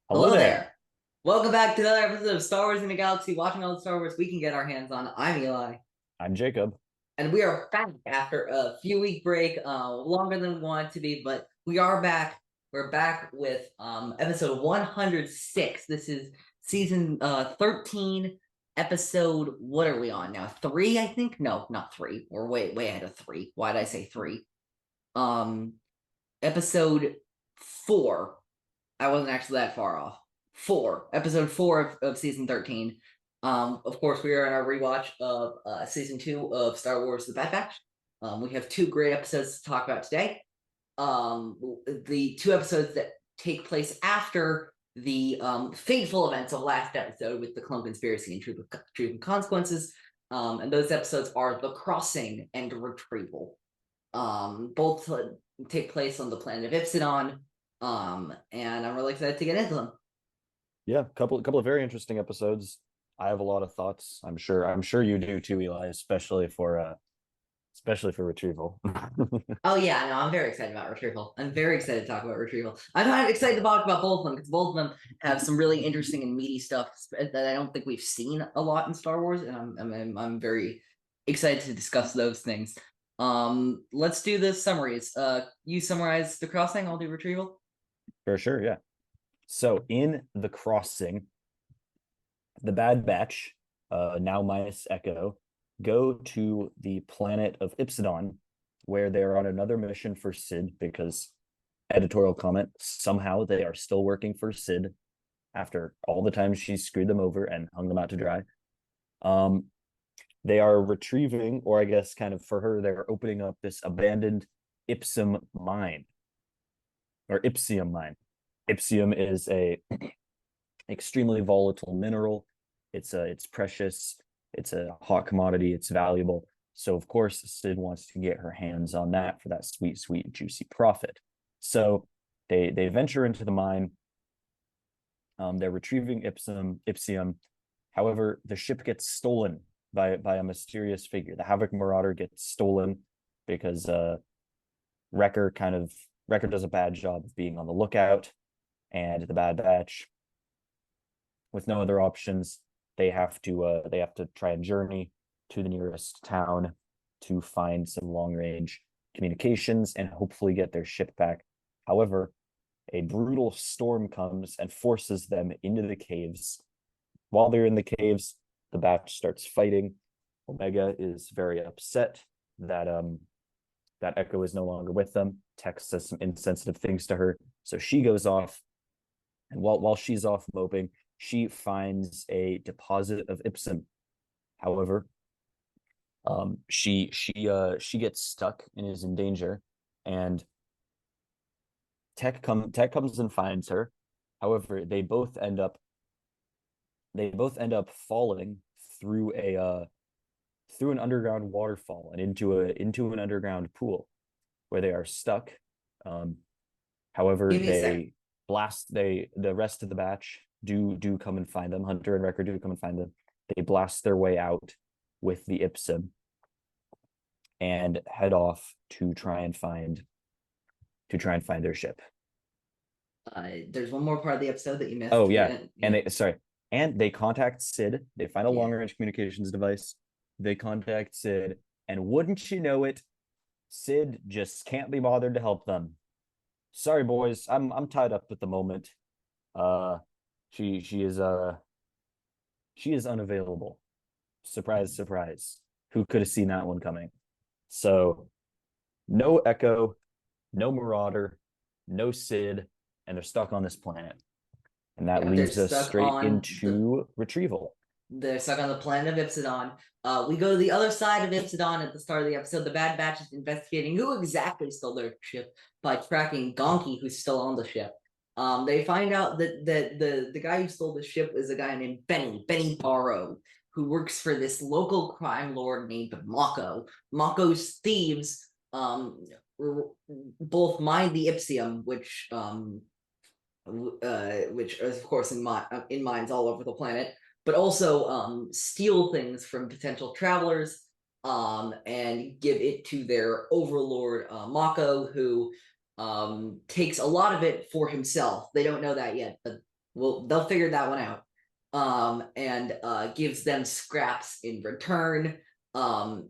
Hello Hello there. there. Welcome back to another episode of Star Wars in the Galaxy, watching all the Star Wars we can get our hands on. I'm Eli, I'm Jacob. and we are back after a few week break, longer than we wanted to be, but we are back. We're back with episode 106. This is season 13, episode, what are we on now? 3, I think? No, not 3. We're way ahead of 3. Why did I say 3? Um, episode 4. I wasn't actually that far off. Episode 4 of season 13. Of course, we are in our rewatch of season 2 of Star Wars: The Bad Batch. We have 2 great episodes to talk about today. The 2 episodes that take place after the fateful events of last episode with the Clone Conspiracy and Truth and Consequences. And those episodes are The Crossing and Retrieval. Both take place on the planet of Ipsidon. And I'm really excited to get into them. Yeah, couple of very interesting episodes. I have a lot of thoughts. I'm sure you do too, Eli, especially for Retrieval. Oh yeah, no, I'm very excited about Retrieval. I'm very excited to talk about Retrieval. I'm kind of excited to talk about both of them because both of them have some really interesting and meaty stuff that I don't think we've seen a lot in Star Wars, and I'm very excited to discuss those things. Let's do the summaries. You summarize The Crossing, I'll do Retrieval. For sure, yeah. So in The Crossing, the Bad Batch, now minus Echo, go to the planet of Ipsidon, where they're on another mission for Cid, because editorial comment, somehow they are still working for Cid after all the times she screwed them over and hung them out to dry. They are retrieving, or I guess kind of for her, they're opening up this abandoned Ipsum mine, or Ipsium mine. Ipsium is a extremely volatile mineral. It's precious. It's a hot commodity. It's valuable. So of course, Cid wants to get her hands on that for that sweet, sweet, juicy profit. So they venture into the mine. They're retrieving Ipsium. However, the ship gets stolen by a mysterious figure. The Havoc Marauder gets stolen because Wrecker does a bad job of being on the lookout, and the Bad Batch, with no other options, they have to try and journey to the nearest town to find some long range communications and hopefully get their ship back. However, a brutal storm comes and forces them into the caves. While they're in the caves, the Batch starts fighting. Omega is very upset that Echo is no longer with them. Tech says some insensitive things to her, so she goes off. And while she's off moping, she finds a deposit of Ipsum. However, she gets stuck and is in danger, and Tech comes and finds her. However, they both end up falling through an underground waterfall and into an underground pool where they are stuck. However, Give me a sec. the rest of the batch do come and find them. Hunter and Wrecker do come and find them. They blast their way out with the Ipsum and head off to try and find their ship. There's one more part of the episode that you missed. Oh yeah, and they contact Cid. They find a Yeah. long range communications device. They contact Cid, and wouldn't you know it, Cid just can't be bothered to help them. Sorry, boys, I'm tied up at the moment. Uh, she is unavailable. Surprise, surprise. Who could have seen that one coming? So, no Echo, no Marauder, no Cid, and they're stuck on this planet. And that Yeah, they're leads us stuck straight on into Retrieval. they're stuck on the planet of Ipsidon. We go to the other side of Ipsidon at the start of the episode. The Bad Batch is investigating who exactly stole their ship by tracking Gonki, who's still on the ship. They find out that the guy who stole the ship is a guy named Benny Barrow, who works for this local crime lord named Mako. Mako's thieves both mine the Ipsium, which is of course in mines all over the planet, but also steal things from potential travelers and give it to their overlord Mako, who takes a lot of it for himself. They don't know that yet, but they'll figure that one out. And gives them scraps in return.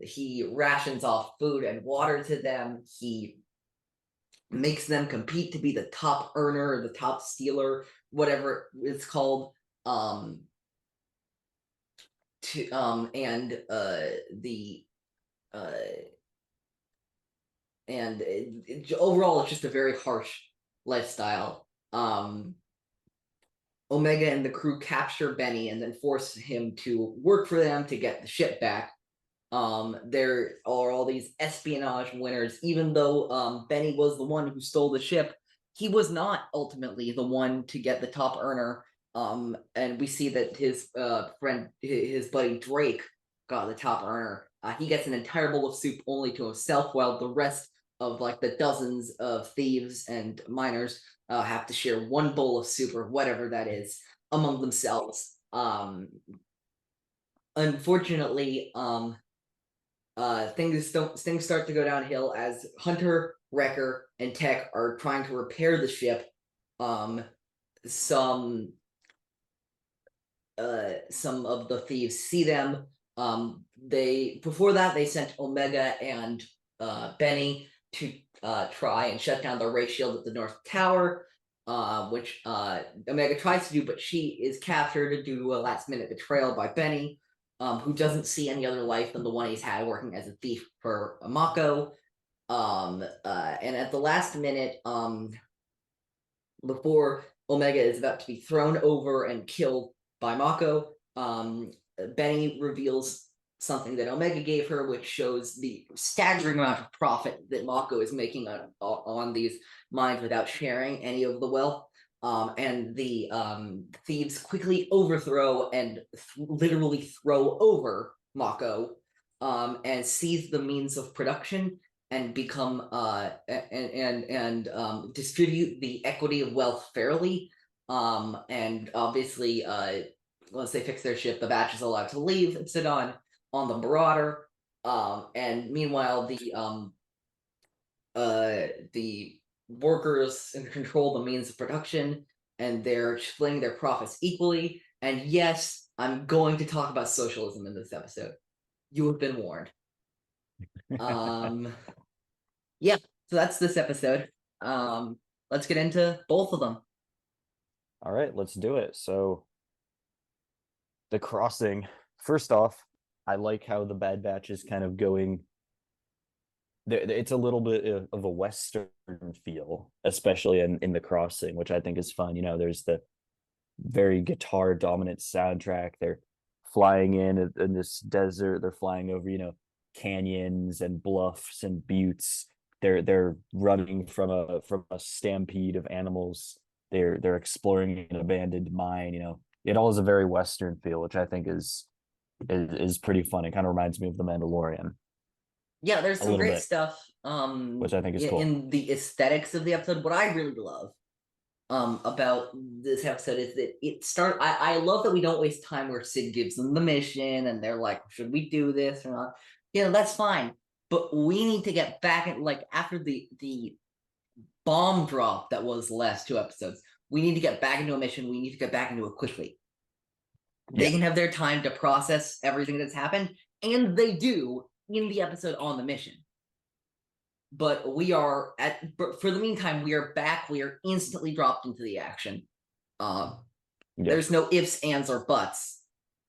He rations off food and water to them. He makes them compete to be the top earner or the top stealer, whatever it's called. Overall, it's just a very harsh lifestyle. Omega and the crew capture Benny and then force him to work for them to get the ship back. There are all these espionage winners, even though Benny was the one who stole the ship. He was not ultimately the one to get the top earner. And we see that his friend, his buddy Drake, got the top earner. He gets an entire bowl of soup only to himself, while the rest of like the dozens of thieves and miners have to share one bowl of soup or whatever that is among themselves. Unfortunately, things start to go downhill as Hunter, Wrecker, and Tech are trying to repair the ship. Some of the thieves see them. Before that they sent Omega and Benny to try and shut down the ray shield at the North Tower, which Omega tries to do, but she is captured due to a last-minute betrayal by Benny, who doesn't see any other life than the one he's had working as a thief for Mako. And at the last minute, before Omega is about to be thrown over and killed by Mako, Benny reveals something that Omega gave her, which shows the staggering amount of profit that Mako is making on these mines without sharing any of the wealth. And the thieves quickly overthrow and literally throw over Mako, and seize the means of production and become distribute the equity of wealth fairly. And obviously, once they fix their ship, the batch is allowed to leave Ipsidon on the Marauder. And meanwhile, the workers control the means of production, and they're splitting their profits equally. And yes, I'm going to talk about socialism in this episode. You have been warned. Yeah, so that's this episode. Let's get into both of them. All right, let's do it. So the crossing, first off, I like how the Bad Batch is kind of going. It's a little bit of a Western feel, especially in the crossing, which I think is fun. You know, there's the very guitar dominant soundtrack. They're flying in this desert. They're flying over, canyons and bluffs and buttes. They're running from a stampede of animals. They're exploring an abandoned mine. It all has a very Western feel, which I think is pretty fun. It kind of reminds me of The Mandalorian. Yeah, there's some great stuff. Which I think is cool. In the aesthetics of the episode. What I really love about this episode is that I love that we don't waste time where Sid gives them the mission and they're like, should we do this or not? That's fine. But we need to get back at, like, after the bomb drop that was the last two episodes, we need to get back into a mission. We need to get back into it quickly. They can have their time to process everything that's happened, and they do in the episode on the mission. But for the meantime, we are back. We are instantly dropped into the action. There's no ifs, ands, or buts.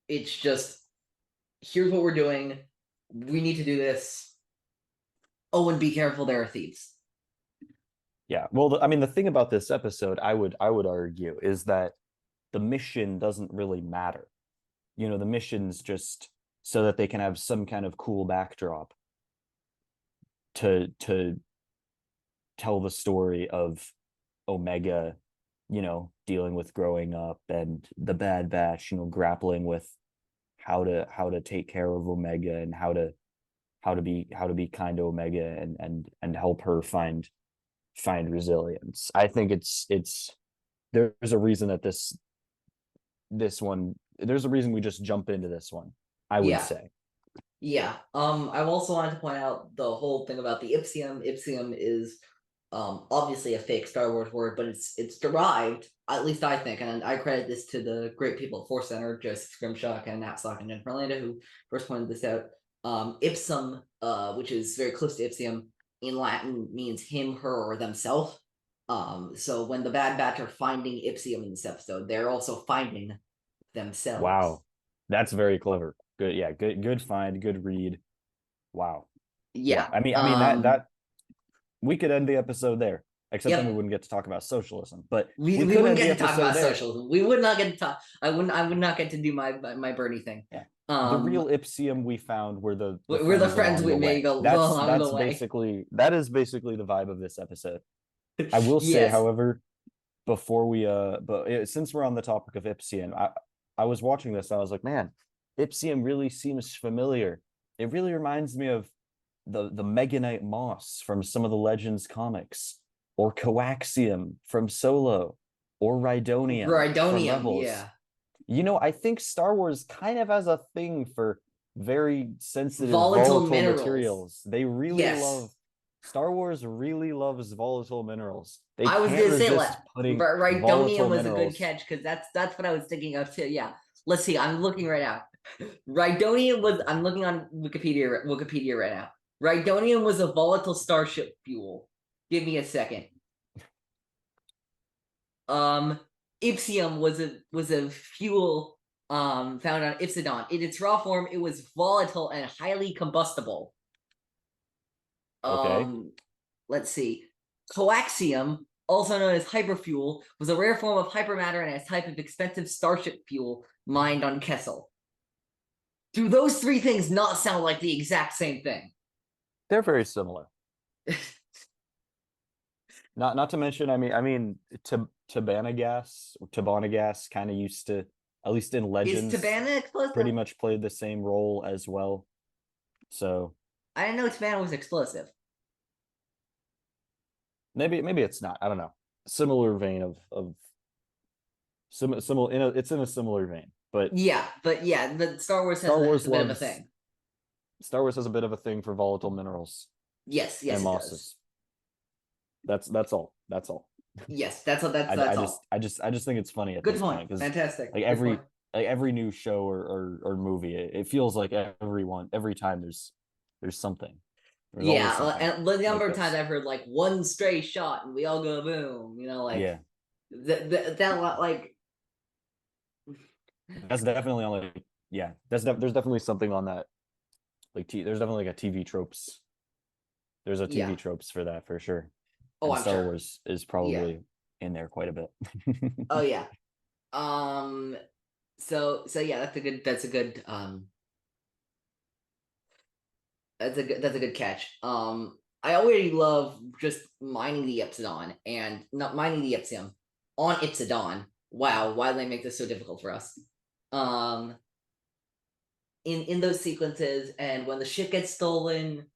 It's just, here's what we're doing. We need to do this. Oh, and be careful, there are thieves. Yeah, well, the thing about this episode, I would argue, is that the mission doesn't really matter. The mission's just so that they can have some kind of cool backdrop to tell the story of Omega, dealing with growing up, and the Bad Batch, grappling with how to take care of Omega and how to be kind to Omega and help her find resilience. I think there's a reason that this one, there's a reason we just jump into this one, I would say. Yeah. I've also wanted to point out the whole thing about the Ipsium. Ipsium is obviously a fake Star Wars word, but it's derived, at least I think, and I credit this to the great people at Force Center, Joseph Scrimshock and Knapsack and Jennifer Orlando, who first pointed this out. Ipsum, which is very close to Ipsium in Latin, means him, her, or themself. So when the Bad Batch are finding Ipsium in this episode, they're also finding themselves. Wow, that's very clever. Good, yeah, good find, good read. Wow. Yeah. I mean that we could end the episode there, except then we wouldn't get to talk about socialism. But we could wouldn't end get the to talk episode about there. socialism. We would not get to talk. I would not get to do my Bernie thing. Yeah. The real Ipsium we found were the friends we made along the way. That is basically the vibe of this episode. I will say, Yes. however, before we since we're on the topic of Ipsium, I was watching this and I was like, man, Ipsium really seems familiar. It really reminds me of the Meganite moss from some of the Legends comics, or Coaxium from Solo, or Rhydonium from Rebels. Yeah. You know, I think Star Wars kind of has a thing for very sensitive volatile materials. They really Yes. love Star Wars really loves volatile minerals. They I was can't gonna say resist putting Rhydonium volatile was a minerals. good catch, because that's what I was thinking of too. Yeah. Let's see. I'm looking right now. Rhydonium was. I'm looking on Wikipedia right now. Rhydonium was a volatile starship fuel. Give me a second. Ipsium was a fuel found on Ipsidon. In its raw form, it was volatile and highly combustible. Okay. Let's see. Coaxium, also known as hyperfuel, was a rare form of hypermatter and a type of expensive starship fuel mined on Kessel. Do those three things not sound like the exact same thing? They're very similar. Not to mention, I mean, Tabana gas kind of used to, at least in Legends, Is Tabana explosive? pretty much played the same role as well. So I didn't know Tabana was explosive. Maybe it's not. I don't know. Similar vein of similar. It's in a similar vein, but the Star Wars has a bit of a thing. Star Wars has a bit of a thing for volatile minerals. Yes, and mosses. That's all. Yes, that's all. I just think it's funny at Good this point. point, Fantastic. Like every new show or movie, it feels like every time there's something. And the number of times I've heard like one stray shot and we all go boom, that's definitely on like there's definitely something on that, like there's definitely like a TV tropes. There's a TV tropes for that for sure. Oh, and Star Wars is probably in there quite a bit. Oh yeah. So that's a good catch. I already love just mining the Ipsidon and not mining the Ipsium on Ipsidon. Wow, why do they make this so difficult for us? In those sequences, and when the ship gets stolen,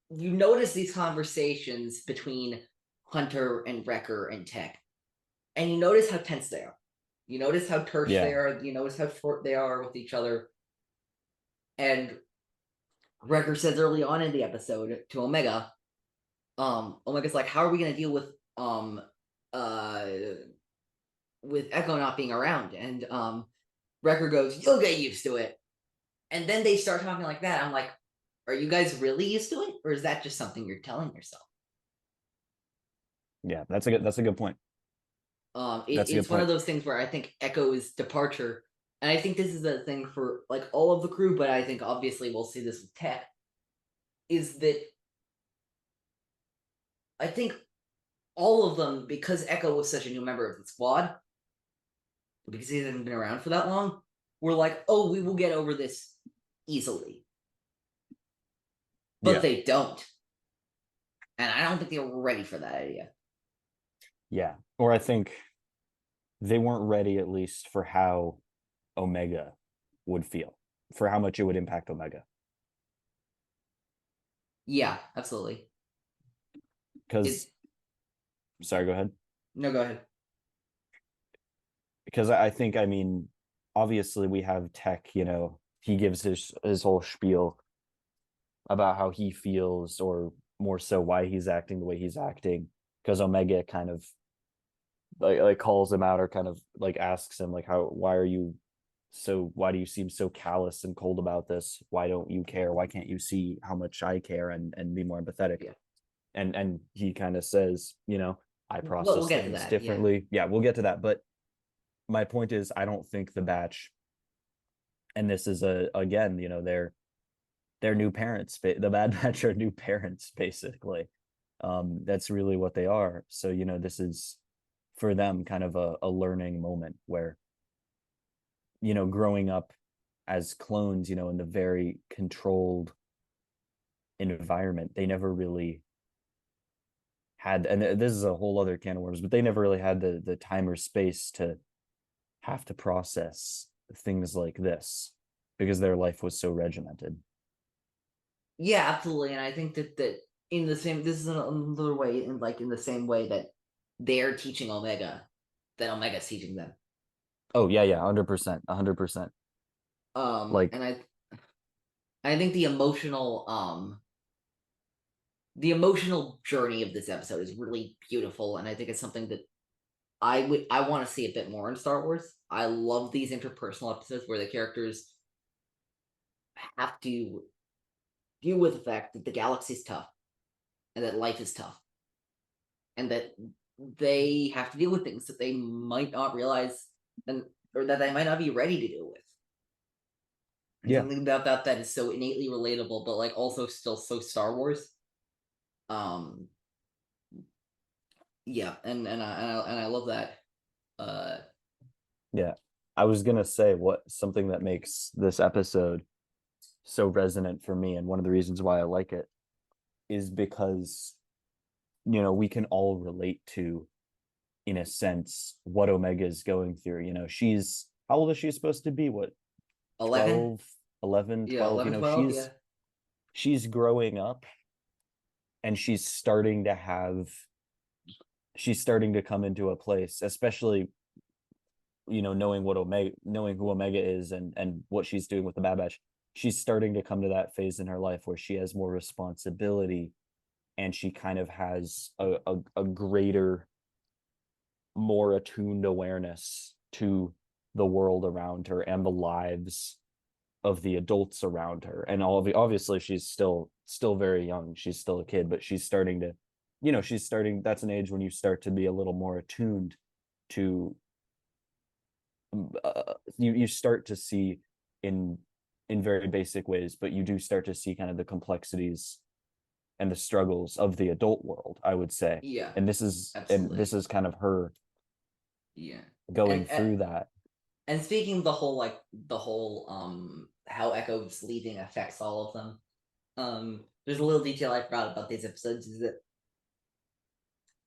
you notice these conversations between Hunter and Wrecker and Tech, and you notice how tense they are. You notice how terse they are. You notice how short they are with each other. And Wrecker says early on in the episode to Omega, Omega's like, how are we gonna deal with Echo not being around? And Wrecker goes, you'll get used to it. And then they start talking like that. I'm like, are you guys really used to it? Or is that just something you're telling yourself? Yeah, that's a good point. It's one of those things where I think Echo's departure, and I think this is a thing for like all of the crew, but I think obviously we'll see this with Tech, is that I think all of them, because Echo was such a new member of the squad, because he hasn't been around for that long, were like, oh, we will get over this easily. But they don't. And I don't think they were ready for that idea. Yeah. Or I think they weren't ready, at least, for how Omega would feel, for how much it would impact Omega. Yeah, absolutely. Because sorry, go ahead. No, go ahead. Because I think, I mean, obviously we have Tech, he gives his whole spiel about how he feels, or more so why he's acting the way he's acting, because Omega kind of like calls him out or kind of like asks him like why do you seem so callous and cold about this? Why don't you care? Why can't you see how much I care and be more empathetic? Yeah. And he kind of says, I We'll process get to things that. Yeah. differently. Yeah, we'll get to that. But my point is, I don't think the batch, and this is again, they're new parents. The Bad Batch are new parents, basically. That's really what they are. So, this is for them kind of a learning moment where, growing up as clones, in the very controlled environment, they never really had, and this is a whole other can of worms, but they never really had the time or space to have to process things like this because their life was so regimented. Yeah, absolutely. And I think that in the same, this is another way, in the same way that they're teaching Omega, that Omega's teaching them. Oh yeah, 100%, 100%. Like, And I think the emotional journey of this episode is really beautiful, and I think it's something that I want to see a bit more in Star Wars. I love these interpersonal episodes where the characters have to deal with the fact that the galaxy's tough and that life is tough and that they have to deal with things that they might not realize or that they might not be ready to deal with. And yeah, something about that is so innately relatable, but like also still so Star Wars. Um, yeah, and I love that. Uh, yeah. I was gonna say what something that makes this episode so resonant for me, and one of the reasons why I like it is because we can all relate to, in a sense, what Omega is going through. She's how old is she supposed to be? What, 11, 12, 11, yeah, 12? 11, 12, yeah, She's growing up and she's starting to come into a place, especially knowing who Omega is and what she's doing with the Bad Batch. She's starting to come to that phase in her life where she has more responsibility and she kind of has a greater, more attuned awareness to the world around her and the lives of the adults around her. And obviously she's still very young, she's still a kid, but she's starting to, that's an age when you start to be a little more attuned to, you start to see in very basic ways, but you do start to see kind of the complexities and the struggles of the adult world, I would say. yeah, And this is absolutely, kind of her yeah. going And through that. and speaking of the whole how Echo's leaving affects all of them. There's a little detail I forgot about these episodes is that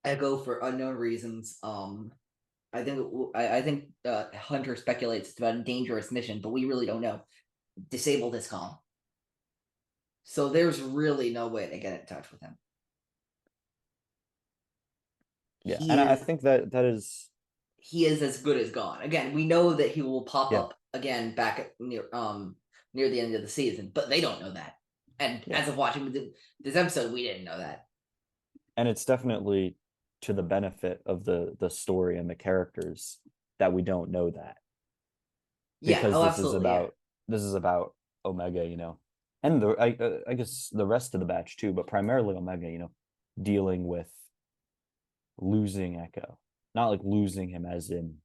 Echo, for unknown reasons, I think Hunter speculates it's about a dangerous mission, but we really don't know. Disabled his comm, so there's really no way to get in touch with him. Yeah, and He I is think that is, he is as good as gone. Again, we know that he will pop yeah, up again back at near the end of the season, but they don't know that. And yeah. as of watching this episode, we didn't know that. And it's definitely to the benefit of the story and the characters that we don't know that, Yeah. because Oh, absolutely. Yeah. this is about Omega, and I guess the rest of the batch too, but primarily Omega, dealing with losing Echo, not like losing him as in,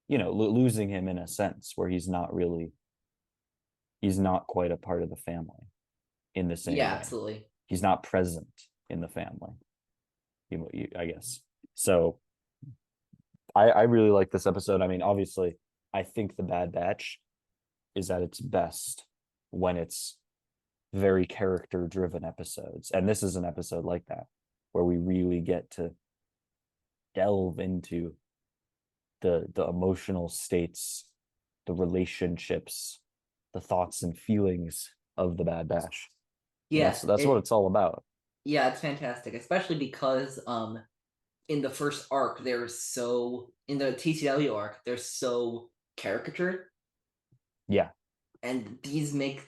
losing him in a sense where he's not quite a part of the family in the same Yeah. way. Absolutely. He's not present in the family, I guess. So I really like this episode. I mean, obviously, I think the Bad Batch is at its best when it's very character driven episodes, and this is an episode like that where we really get to delve into the emotional states, the relationships, the thoughts and feelings of the Bad Batch. And Yeah. that's what it's all about. Yeah. It's fantastic, especially because in the first arc, in the TCW arc, they're so caricatured, Yeah, and these make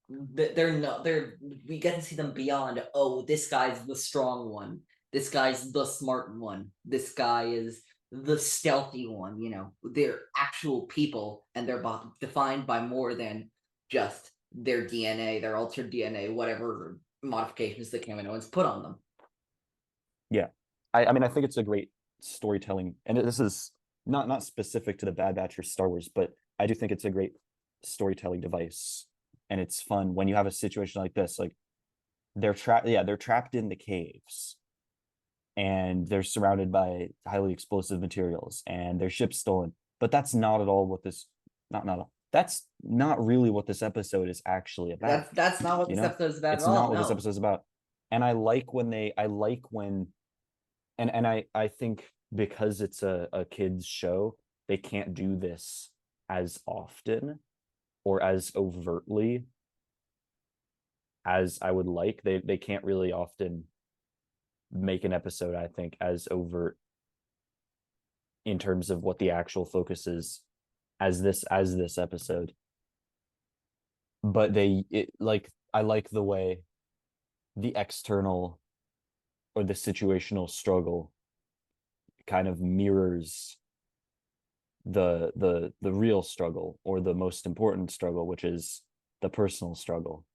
they're we get to see them beyond. Oh, this guy's the strong one. This guy's the smart one. This guy is the stealthy one, you know, they're actual people and they're defined by more than just their DNA, their altered DNA, whatever modifications the Kaminoans put on them. Yeah. I mean, I think it's a great storytelling, and this is not specific to the Bad Batch or Star Wars, but I do think it's a great storytelling device, and it's fun when you have a situation like this. Like they're trapped in the caves, and they're surrounded by highly explosive materials, and their ship's stolen. But that's not at all what this that's not really what this episode is actually about. That's not what this episode is about It's at all. not what this episode is about. And I like when and I think because it's a kids show, they can't do this as often or as overtly as I would like. They can't really often make an episode, I think, as overt in terms of what the actual focus is as this episode. But I like the way the external or the situational struggle kind of mirrors the real struggle, or the most important struggle, which is the personal struggle.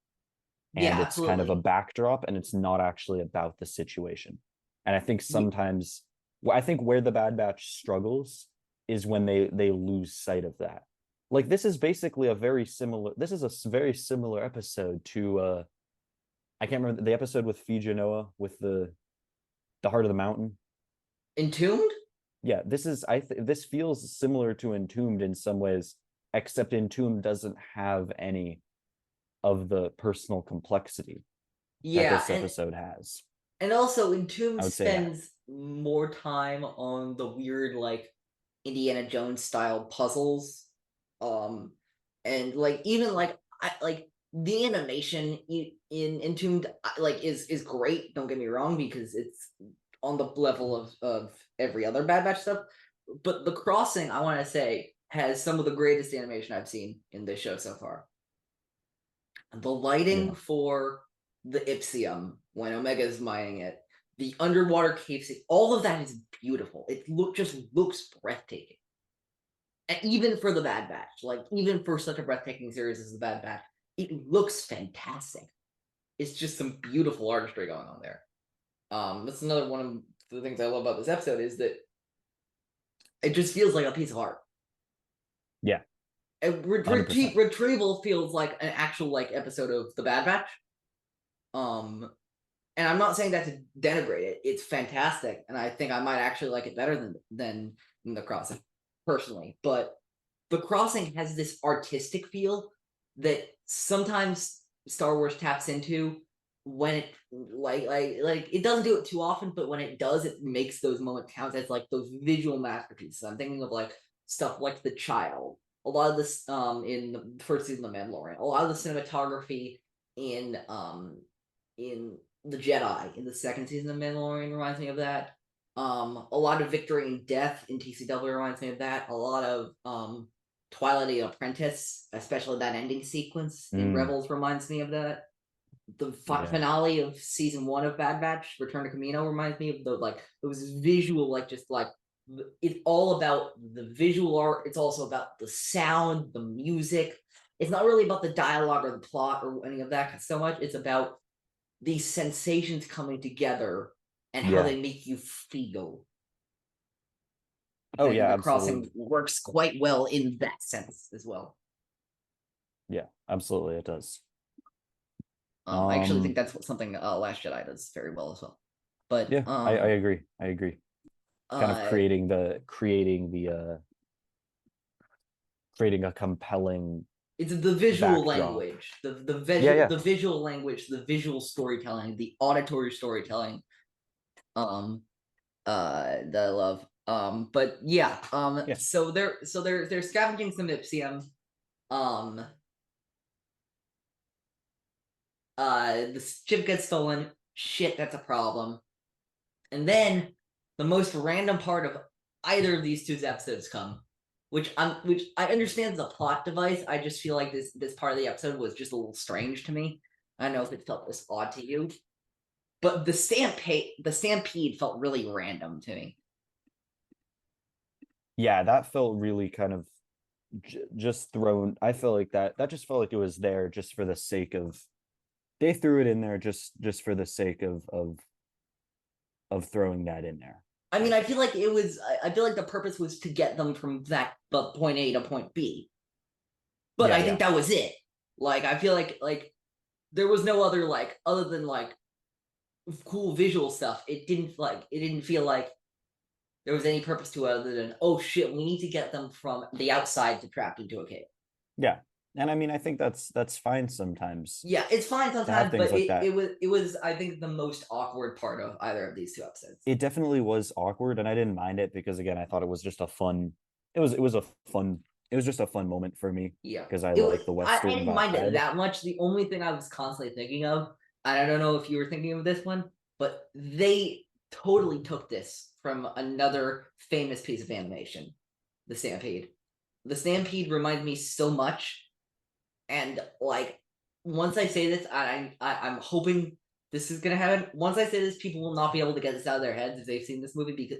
And Yeah, it's absolutely. kind of a backdrop, and it's not actually about the situation. And I think sometimes I think where the Bad Batch struggles is when they lose sight of that. Like this is a very similar episode to I can't remember the episode with Fiji Noah with the Heart of the Mountain. Entombed? Yeah, this feels similar to Entombed in some ways, except Entombed doesn't have any of the personal complexity that this episode has. And also Entombed spends more time on the weird, like, Indiana Jones style puzzles. And like even like the animation in Entombed like is great, don't get me wrong, because it's on the level of every other Bad Batch stuff. But The Crossing, I want to say, has some of the greatest animation I've seen in this show so far. The lighting for the Ipsium when Omega is mining it, the underwater cave scene, all of that is beautiful. It just looks breathtaking. And even for the Bad Batch, like even for such a breathtaking series as the Bad Batch, it looks fantastic. It's just some beautiful artistry going on there. That's another one of the things I love about this episode, is that it just feels like a piece of art. Yeah. Retrieval feels like an actual like episode of the Bad Batch. And I'm not saying that to denigrate it. It's fantastic, and I think I might actually like it better than The Crossing, personally. But The Crossing has this artistic feel that sometimes Star Wars taps into when it like it doesn't do it too often, but when it does, it makes those moments count as like those visual masterpieces. I'm thinking of like stuff like The Child. A lot of this in the first season of The Mandalorian. A lot of the cinematography in The Jedi in the second season of Mandalorian reminds me of that. A lot of Victory and Death in TCW reminds me of that. A lot of Twilight and Apprentice, especially that ending sequence in Rebels, reminds me of that. The finale of season 1 of Bad Batch, Return to Camino, reminds me of those visual, like just like it's all about the visual art. It's also about the sound, the music. It's not really about the dialogue or the plot or any of that so much. It's about these sensations coming together and how they make you feel. Oh yeah, The Crossing works quite well in that sense as well. Yeah, absolutely, it does. I actually think that's something Last Jedi does very well as well. But yeah, I agree. Kind of creating a compelling. It's the visual backdrop. Language, the visual language, the visual storytelling, the auditory storytelling. That I love. But yeah. So they're scavenging some Ipsium. The ship gets stolen. Shit, that's a problem. And then the most random part of either of these two episodes come, which I understand is a plot device. I just feel like this part of the episode was just a little strange to me. I don't know if it felt this odd to you, but the stampede felt really random to me. Yeah, that felt really kind of just thrown. I feel like that just felt like it was there just for the sake of, they threw it in there just for the sake of throwing that in there. I mean, I feel like it was. I feel like the purpose was to get them from that the point A to point B. But Yeah, I yeah. think that was it. Like I feel like there was no other like other than like cool visual stuff. It didn't feel like there was any purpose to it other than oh shit, we need to get them from the outside to trapped into a cave. Yeah. And I mean, I think that's fine sometimes Yeah, it's fine to have sometimes, things but like that. it was I think the most awkward part of either of these two episodes. It definitely was awkward, and I didn't mind it because again, I thought it was just a fun. It was a fun. It was just a fun moment for me Yeah, because I like the I Western didn't mind it vibe. that much. The only thing I was constantly thinking of, and I don't know if you were thinking of this one, but they totally took this from another famous piece of animation, the Stampede. The Stampede reminds me so much, and like once I say this, I'm hoping this is gonna happen. Once I say this, people will not be able to get this out of their heads if they've seen this movie. Because,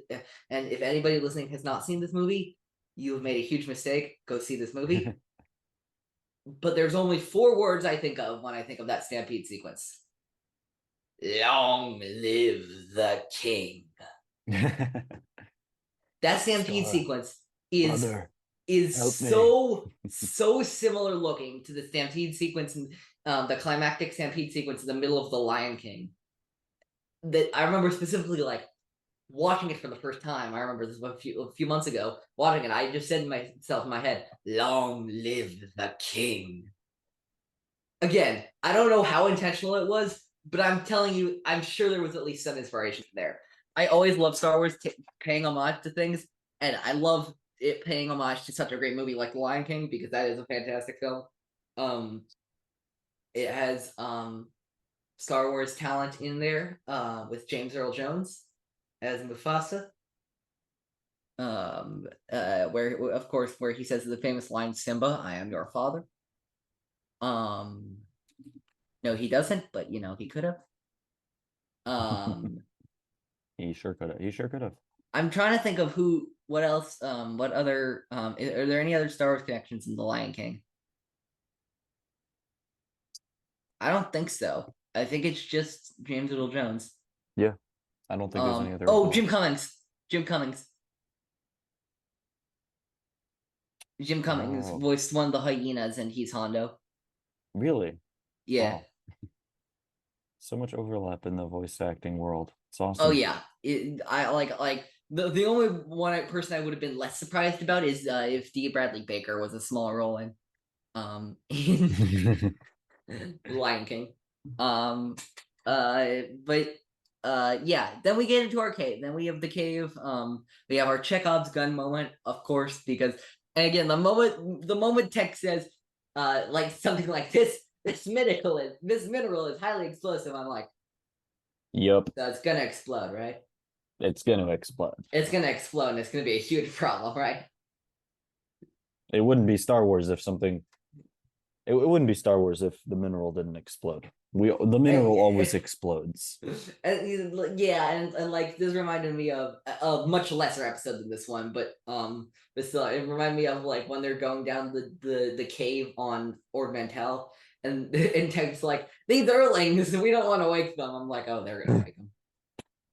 and if anybody listening has not seen this movie, you have made a huge mistake. Go see this movie. But there's only four words I think of when I think of that Stampede sequence. Long live the king. That Stampede Scar, sequence is brother, help me. so similar looking to the Stampede sequence and the climactic Stampede sequence in the middle of the Lion King that I remember specifically like watching it for the first time. I remember this a few months ago watching it. I just said to myself in my head, "Long live the king." Again, I don't know how intentional it was, but I'm telling you, I'm sure there was at least some inspiration there. I always love Star Wars paying homage to things, and I love it paying homage to such a great movie like The Lion King because that is a fantastic film. Um, it has Star Wars talent in there with James Earl Jones as Mufasa. Where of course where he says the famous line, "Simba, I am your father." Um, no, he doesn't, but you know he could have. Um, He sure could have. He sure could have. I'm trying to think of what else, what other, are there any other Star Wars connections in The Lion King? I don't think so. I think it's just James Earl Jones. Yeah, I don't think there's any other as Oh, well. Jim Cummings. Jim Cummings. Jim Cummings Oh, voiced one of the hyenas, and he's Hondo. really? Yeah. Wow, so much overlap in the voice acting world. It's Oh awesome. yeah. I like the only person I would have been less surprised about is if D. Bradley Baker was a smaller role in Lion King. Um, but yeah. Then we get into our cave. Then we have the cave. We have our Chekhov's gun moment, of course, because and again the moment Tech says like something like this mineral is highly explosive. I'm like, Yep, so it's gonna explode, right? it's gonna explode. It's gonna explode, and it's gonna be a huge problem, right? It wouldn't be Star Wars if something. It wouldn't be Star Wars if the mineral didn't explode. The mineral always explodes. And yeah, and like this reminded me of a much lesser episode than this one, but still, it reminded me of like when they're going down the cave on Ord Mantell, and Tech's like these Earlings, we don't want to wake them. I'm like, oh, they're gonna wake them.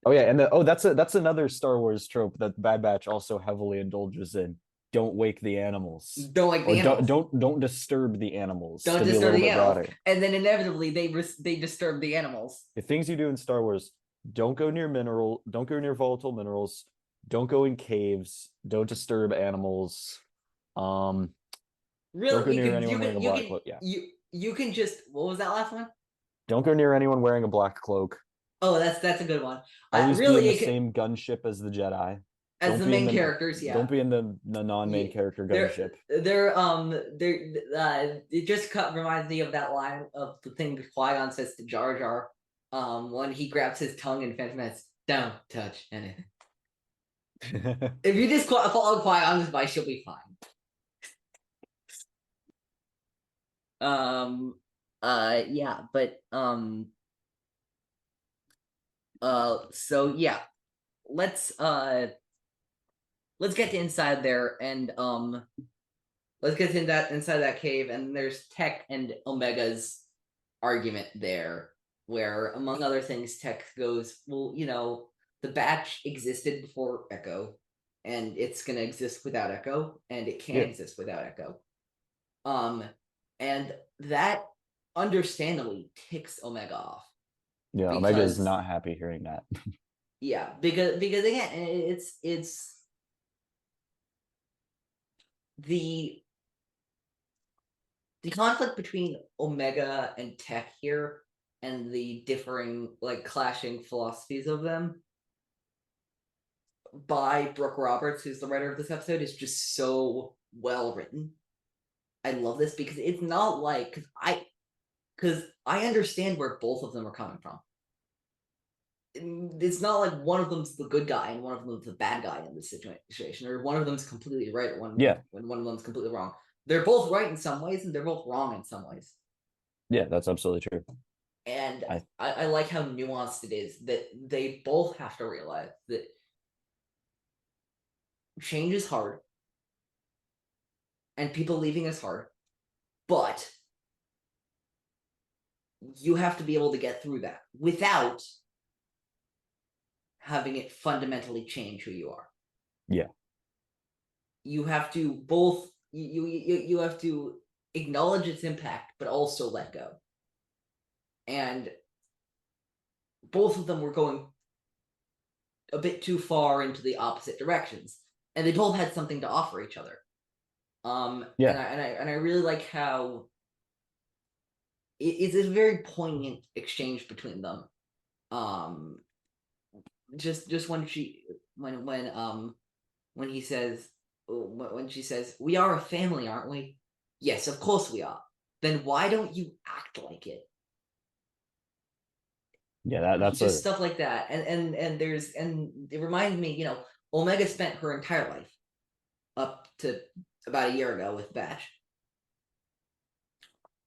Oh yeah, and that's another Star Wars trope that Bad Batch also heavily indulges in. Don't wake the animals, Don't wake or the animals. don't disturb the animals. Don't To be a disturb little the bit animals, broader, and then inevitably they disturb the animals. the things you do in Star Wars: don't go near volatile minerals, don't go in caves, don't disturb animals, um, don't go Really, near anyone wearing a black cloak. Yeah, you can just what was that last one? don't go near anyone wearing a black cloak. Oh, that's a good one. Always be in Really, the it could, same gunship as the Jedi. as the main characters, Don't yeah. be in the non-main Yeah, character they're gunship. it just reminds me of that line of the thing Qui-Gon says to Jar Jar, when he grabs his tongue in Phantom Menace, don't touch anything. If you just follow Qui-Gon's advice, you'll be fine. Yeah, but so yeah, let's let's get to inside there, and let's get to that inside that cave, and there's Tech and Omega's argument there, where among other things, Tech goes, well, the batch existed before Echo, and it's gonna exist without Echo, and it can't exist without Echo. And that understandably ticks Omega off. Yeah, Omega is not happy hearing that. Yeah, because again, it's the conflict between Omega and Tech here, and the differing, like, clashing philosophies of them by Brooke Roberts, who's the writer of this episode, is just so well written. I love this because it's not like, because I understand where both of them are coming from. It's not like one of them's the good guy and one of them's the bad guy in this situation, or one of them's completely right, when one of them's completely wrong. They're both right in some ways, and they're both wrong in some ways. Yeah, that's absolutely true. And I like how nuanced it is, that they both have to realize that change is hard, and people leaving is hard, but you have to be able to get through that without having it fundamentally change who you are. Yeah. You have to both, you have to acknowledge its impact, but also let go. And both of them were going a bit too far into the opposite directions, and they both had something to offer each other. Yeah. And I really like how it's a very poignant exchange between them. Just when she when he says, when she says, "We are a family, aren't we?" "Yes, of course we are." "Then why don't you act like it?" Yeah, that's just stuff like that. And it reminds me, Omega spent her entire life up to about a year ago with Batch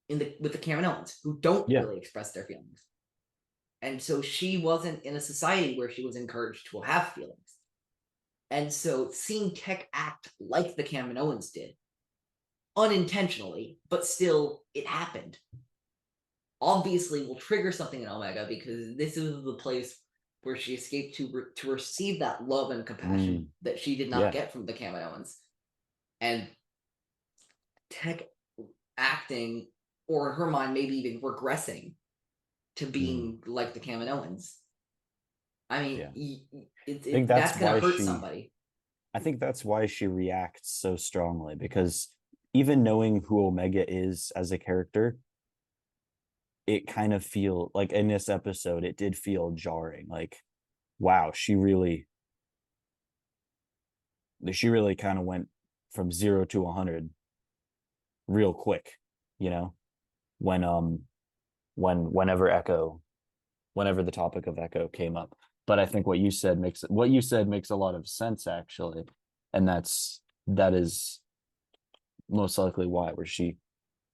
with the Kaminoans, who don't really express their feelings. And so she wasn't in a society where she was encouraged to have feelings. And so seeing Tech act like the Kaminoans did, unintentionally, but still it happened, obviously will trigger something in Omega, because this is the place where she escaped to receive that love and compassion that she did not get from the Kaminoans. And Tech acting, or in her mind, maybe even regressing to being like the Kaminoans. I mean, that's going to hurt somebody. I think that's why she reacts so strongly, because even knowing who Omega is as a character, it kind of feel like in this episode, it did feel jarring. Like, wow, she really kind of went from 0 to 100 real quick, whenever the topic of Echo came up. But I think what you said makes a lot of sense, actually. And that is most likely why, where she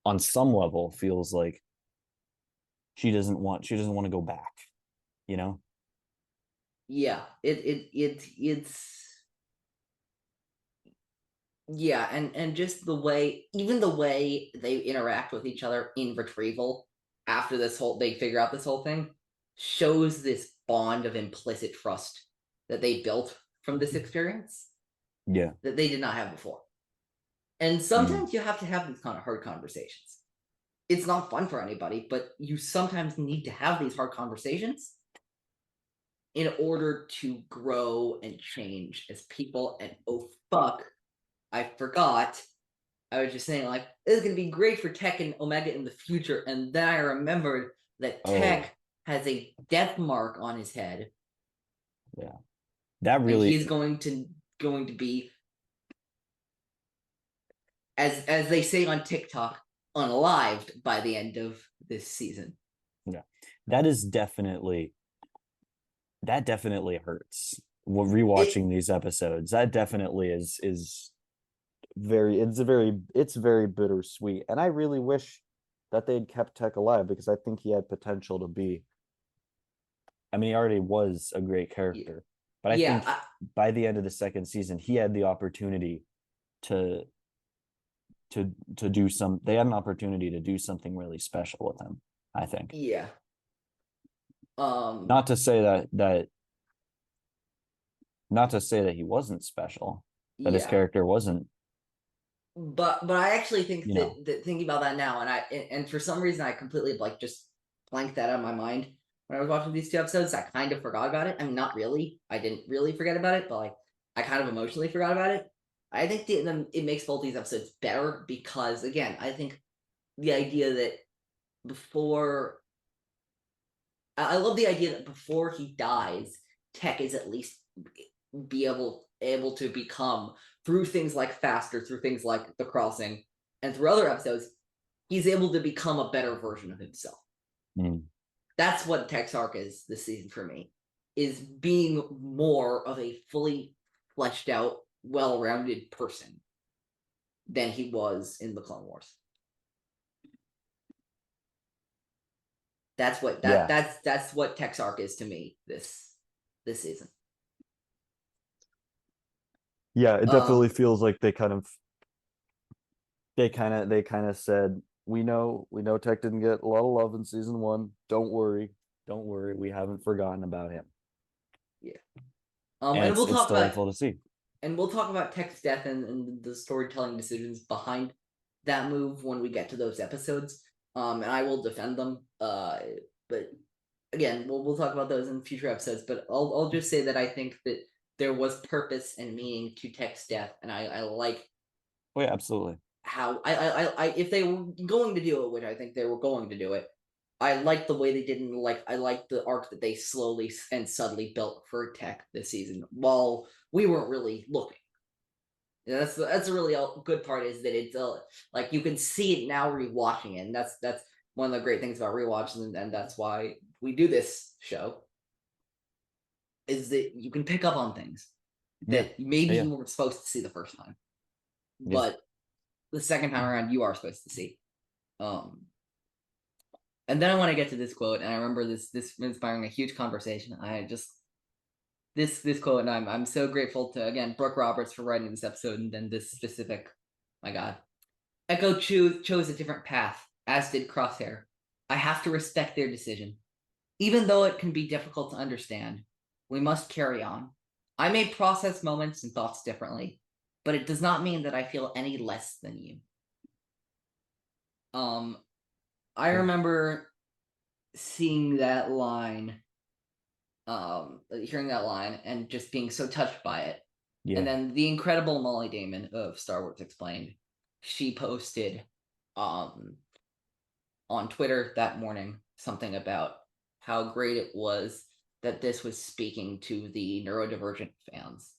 on some level feels like she doesn't want to go back, Yeah, it's yeah, and just even the way they interact with each other in Retrieval after they figure out this whole thing, shows this bond of implicit trust that they built from this experience. Yeah. That they did not have before. And sometimes you have to have these kind of hard conversations. It's not fun for anybody, but you sometimes need to have these hard conversations in order to grow and change as people. And oh fuck, I forgot. I was just saying, like, this is going to be great for Tech and Omega in the future. And then I remembered that Tech has a death mark on his head. Yeah. That really... And he's going to be, as they say on TikTok, unalived by the end of this season. Yeah. That definitely hurts. Rewatching these episodes, that definitely is very bittersweet. And I really wish that they'd kept Tech alive, because I think he had potential to be... I mean, he already was a great character, but I think by the end of the second season, he had the opportunity to do some. They had an opportunity to do something really special with him, I think. Yeah. Not to say that not to say that he wasn't special, that his Yeah. character wasn't. But I actually think You that, know. that thinking about that now, and for some reason I completely like just blanked that out of my mind when I was watching these two episodes. I kind of forgot about it. I mean, not really. I didn't really forget about it, but like I kind of emotionally forgot about it. I think it makes both these episodes better because, again, I think the idea that before I love the idea that before he dies, Tech is at least be able to become, through things like Faster, through things like The Crossing, and through other episodes, he's able to become a better version of himself. Mm. That's what Tech's arc is this season for me, is being more of a fully fleshed out, well-rounded person than he was in the Clone Wars. That's what that's what Tech's arc is to me this season. Yeah, it definitely feels like they kind of said, we know Tech didn't get a lot of love in season 1. Don't worry, we haven't forgotten about him. Yeah. And and we'll it's talk about delightful to see. And we'll talk about Tech's death and the storytelling decisions behind that move when we get to those episodes. And I will defend them. But again, we'll talk about those in future episodes. But I'll just say that I think that there was purpose and meaning to Tech's death, and I like. Oh yeah, absolutely. How I if they were going to do it, which I think they were going to do it, I like the way they didn't like. I like the arc that they slowly and subtly built for Tech this season, while we weren't really looking. And that's a really good part, is that it's like you can see it now rewatching it, and that's one of the great things about rewatching, and that's why we do this show, is that you can pick up on things that maybe you weren't supposed to see the first time, but the second time around you are supposed to see. And then I want to get to this quote, and I remember this inspiring a huge conversation. I just this quote, and I'm so grateful to, again, Brooke Roberts for writing this episode, and then this specific. My God, Echo chose a different path, as did Crosshair. I have to respect their decision, even though it can be difficult to understand. We must carry on. I may process moments and thoughts differently, but it does not mean that I feel any less than you. I remember seeing that line, hearing that line, and just being so touched by it. Yeah. And then the incredible Molly Damon of Star Wars Explained, she posted on Twitter that morning something about how great it was that this was speaking to the neurodivergent fans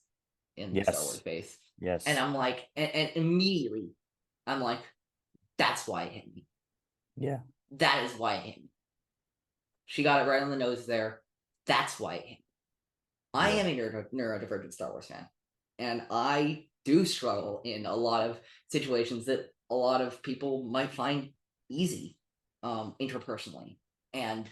in the Star Wars space. Yes. And I'm like, and immediately I'm like, that's why it hit me. Yeah. That is why it hit me. She got it right on the nose there. That's why it hit me. I am a neurodivergent Star Wars fan, and I do struggle in a lot of situations that a lot of people might find easy interpersonally. And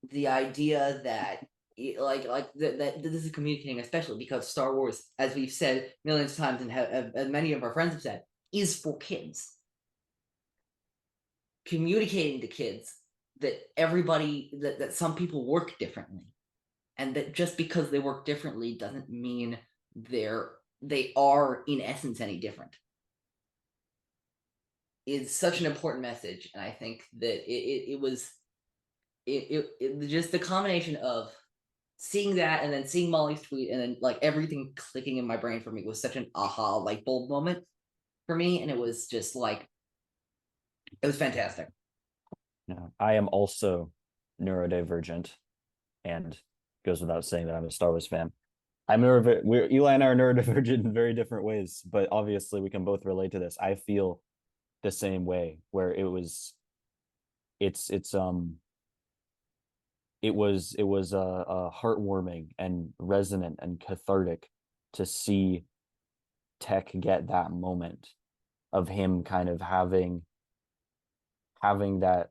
the idea that that this is communicating, especially because Star Wars, as we've said millions of times, and as many of our friends have said, is for kids. Communicating to kids that everybody, that some people work differently, and that just because they work differently doesn't mean they are in essence any different, is such an important message. And I think that it was just the combination of seeing that and then seeing Molly's tweet and then like everything clicking in my brain for me was such an aha light bulb moment for me, and it was just like, it was fantastic. No, I am also neurodivergent, and goes without saying that I'm a Star Wars fan. Eli and I are neurodivergent in very different ways, but obviously we can both relate to this. I feel the same way, where it was heartwarming and resonant and cathartic to see Tech get that moment of him kind of having that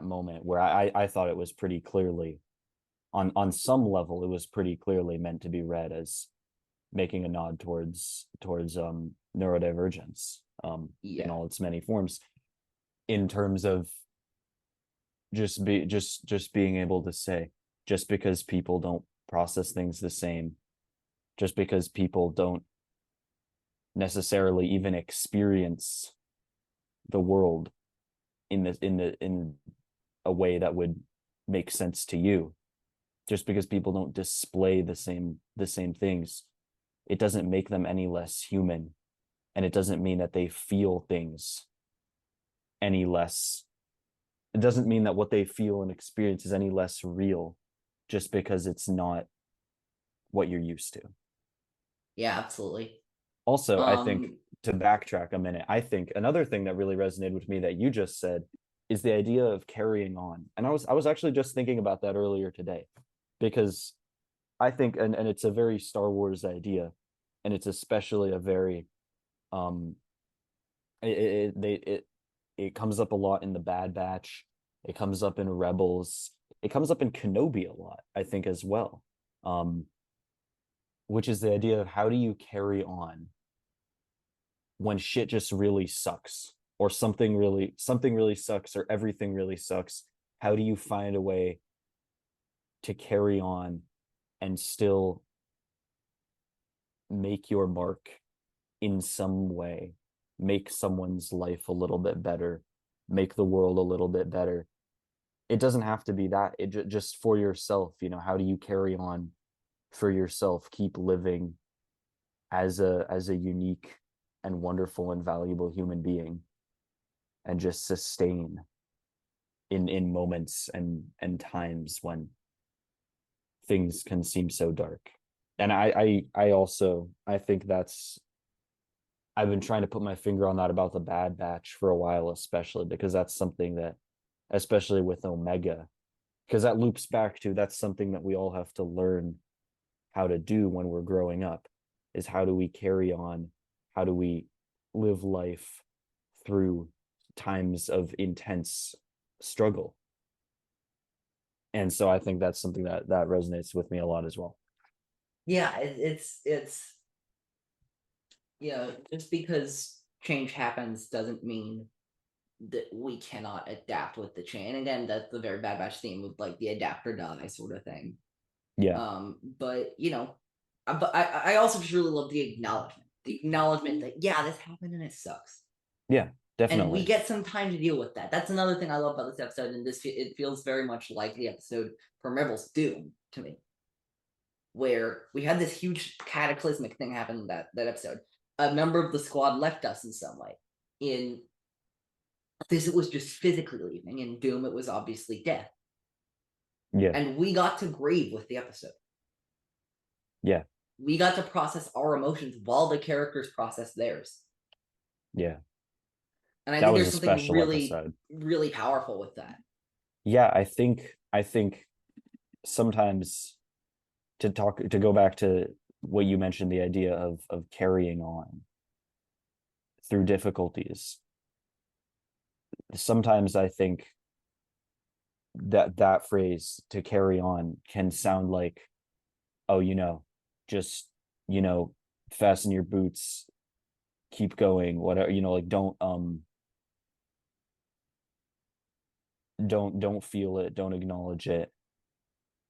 moment where I thought it was pretty clearly on some level, it was pretty clearly meant to be read as making a nod towards neurodivergence in Yeah. all its many forms, in terms of just being able to say, just because people don't process things the same, just because people don't necessarily even experience the world in a way that would make sense to you, just because people don't display the same things, it doesn't make them any less human, and it doesn't mean that they feel things any less. It doesn't mean that what they feel and experience is any less real just because it's not what you're used to. Yeah, absolutely. Also, I think, to backtrack a minute, I think another thing that really resonated with me that you just said is the idea of carrying on. And I was actually just thinking about that earlier today, because I think, and it's a very Star Wars idea, and it's especially a very it comes up a lot in the Bad Batch, it comes up in Rebels, it comes up in Kenobi a lot, I think, as well. Which is the idea of, how do you carry on when shit just really sucks, or something really sucks, or everything really sucks? How do you find a way to carry on and still make your mark in some way, make someone's life a little bit better, make the world a little bit better? It doesn't have to be that. Just for yourself, how do you carry on for yourself, keep living as a unique and wonderful and valuable human being, and just sustain in moments and times when things can seem so dark. And I also, I think that's, I've been trying to put my finger on that about the Bad Batch for a while, especially because that's something that, especially with Omega, because that loops back to, that's something that we all have to learn how to do when we're growing up, is how do we carry on, how do we live life through times of intense struggle. And so I think that's something that resonates with me a lot as well. Yeah, it's just because change happens doesn't mean that we cannot adapt with the change. And again, that's the very Bad Batch theme of like the adapt or die sort of thing. Yeah. But I also just really love the acknowledgement that, yeah, this happened and it sucks. Yeah, And we definitely. get some time to deal with that. That's another thing I love about this episode, and it feels very much like the episode from Rebels Doom to me, where we had this huge cataclysmic thing happen in that episode. A member of the squad left us in some way. In this, it was just physically leaving. In Doom, it was obviously death. Yeah. And we got to grieve with the episode. Yeah. We got to process our emotions while the characters process theirs. Yeah. And I That think was there's a something special really, episode. really powerful with that. Yeah, I think sometimes, to go back to what you mentioned, the idea of carrying on through difficulties. Sometimes I think that phrase, to carry on, can sound like, oh, just, fasten your boots, keep going, whatever, like, don't feel it, don't acknowledge it,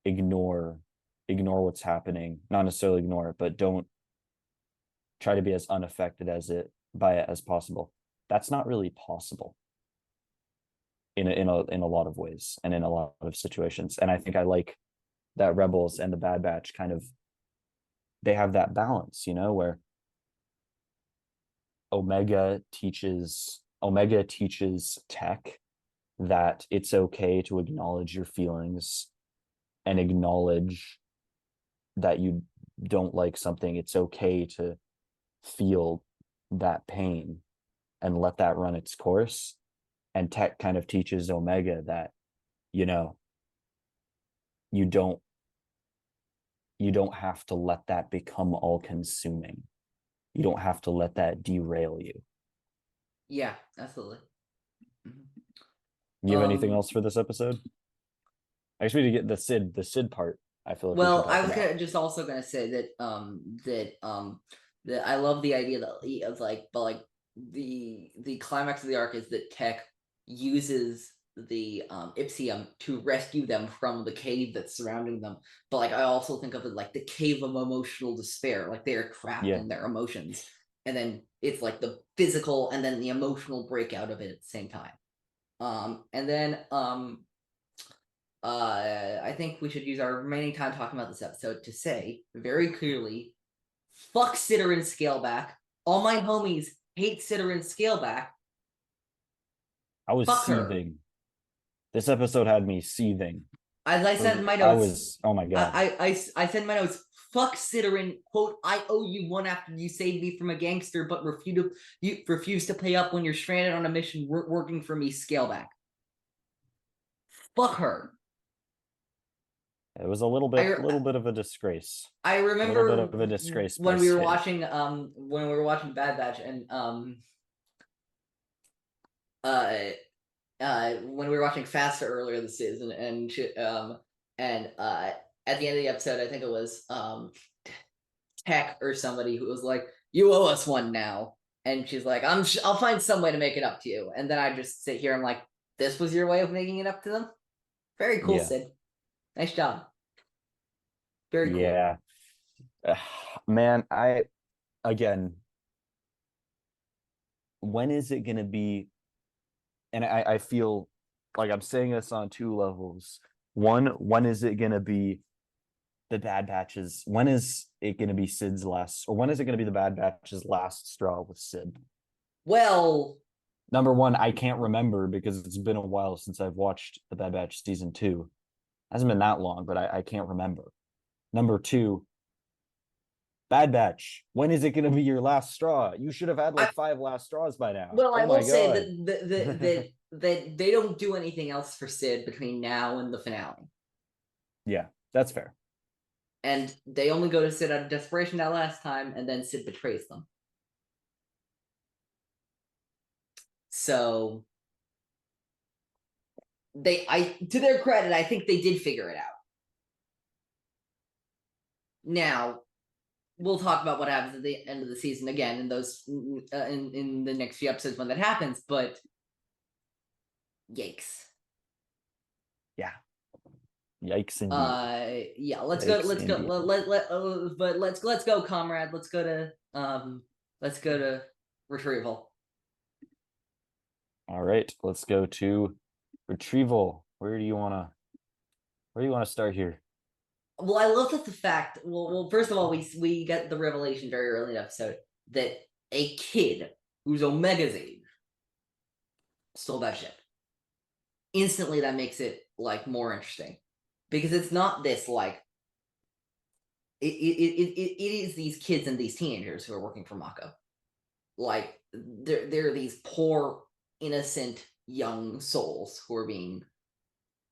ignore what's happening, not necessarily ignore it, but don't try to be as unaffected by it as possible. That's not really possible in a lot of ways and in a lot of situations. And I think I like that Rebels and the Bad Batch kind of, they have that balance, where Omega teaches Tech that it's okay to acknowledge your feelings and acknowledge that you don't like something. It's okay to feel that pain and let that run its course. And Tech kind of teaches Omega that, you don't have to let that become all consuming. You don't have to let that derail you. Yeah, absolutely. You have anything else for this episode? I guess we need to get the Sid part. I feel like we should Well, talk I was about. just also gonna say that I love the idea that of like, but like the climax of the arc is that Tech uses the Ipsium to rescue them from the cave that's surrounding them. But like I also think of it like the cave of emotional despair, like they are trapped Yeah. in their emotions, and then it's like the physical and then the emotional breakout of it at the same time. And then I think we should use our remaining time talking about this episode to say very clearly, fuck Ciddarin Scaleback. All my homies hate Ciddarin Scaleback. I was Fuck her. seething. This episode had me seething. As I said in my I notes, was, oh my god. I said in my notes, fuck Ciddarin, quote, I owe you one after you saved me from a gangster, but you refuse to pay up when you're stranded on a mission working for me, Scaleback. Fuck her. It was a little bit of a disgrace. I A remember little bit of a disgrace when by we were Sid. watching Bad Batch and when we were watching Faster earlier this season and at the end of the episode I think it was Tech or somebody who was like, you owe us one now, and she's like, I'll find some way to make it up to you, and then I just sit here and I'm like, this was your way of making it up to them? Very cool, Yeah. Sid. Nice job. Very cool. Yeah. Man, again, when is it gonna be? And I feel like I'm saying this on two levels. One, when is it gonna be the Bad Batch's? When is it gonna be Sid's last, or when is it gonna be the Bad Batch's last straw with Sid? Well, Number one, I can't remember because it's been a while since I've watched the Bad Batch season 2. It hasn't been that long, but I can't remember. Number two, Bad Batch, when is it going to be your last straw? You should have had like 5 last straws by now. well, I Oh my will say god. that they don't do anything else for Sid between now and the finale. Yeah, that's fair. And they only go to Sid out of desperation that last time, and then Sid betrays them. So to their credit, I think they did figure it out. Now, we'll talk about what happens at the end of the season again in those in the next few episodes when that happens, but yikes. Yeah. Yikes indeed. Yeah, let's Yikes go indeed. but let's go, comrade. Let's go to Retrieval. All right, let's go to Retrieval. Where do you want to start here? Well, I love that the fact. Well, first of all, we get the revelation very early in the episode that a kid who's Omega's age stole that ship. Instantly, that makes it like more interesting because it's not this like. It is these kids and these teenagers who are working for Mako. Like they're these poor, innocent young souls who are being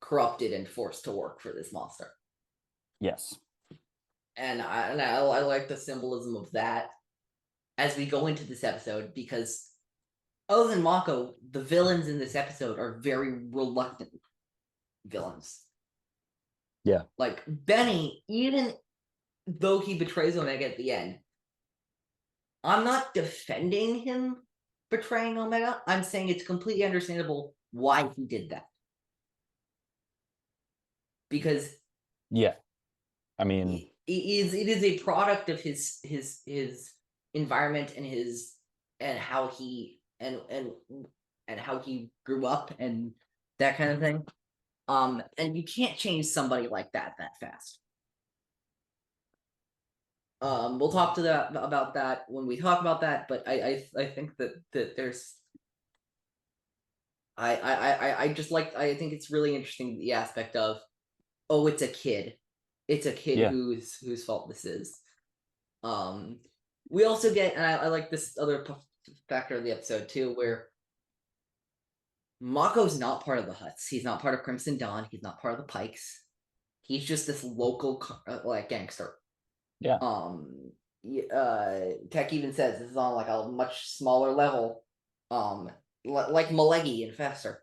corrupted and forced to work for this monster. Yes. And I like the symbolism of that as we go into this episode, because other than Mako, the villains in this episode are very reluctant villains. Yeah. Like Benny, even though he betrays Omega at the end, I'm not defending him betraying Omega. I'm saying it's completely understandable why he did that. Because yeah, I mean, it is a product of his environment and how he how he grew up and that kind of thing. And you can't change somebody like that fast. We'll talk about that when we talk about that, but I think that there's I think it's really interesting, the aspect of, oh, it's a kid. It's a kid yeah. whose fault this is. We also get, and I like this other factor of the episode too, where Mako's not part of the Hutts. He's not part of Crimson Dawn. He's not part of the Pikes. He's just this local like gangster. Yeah. Tech even says this is on like a much smaller level, like Malegi and Faster.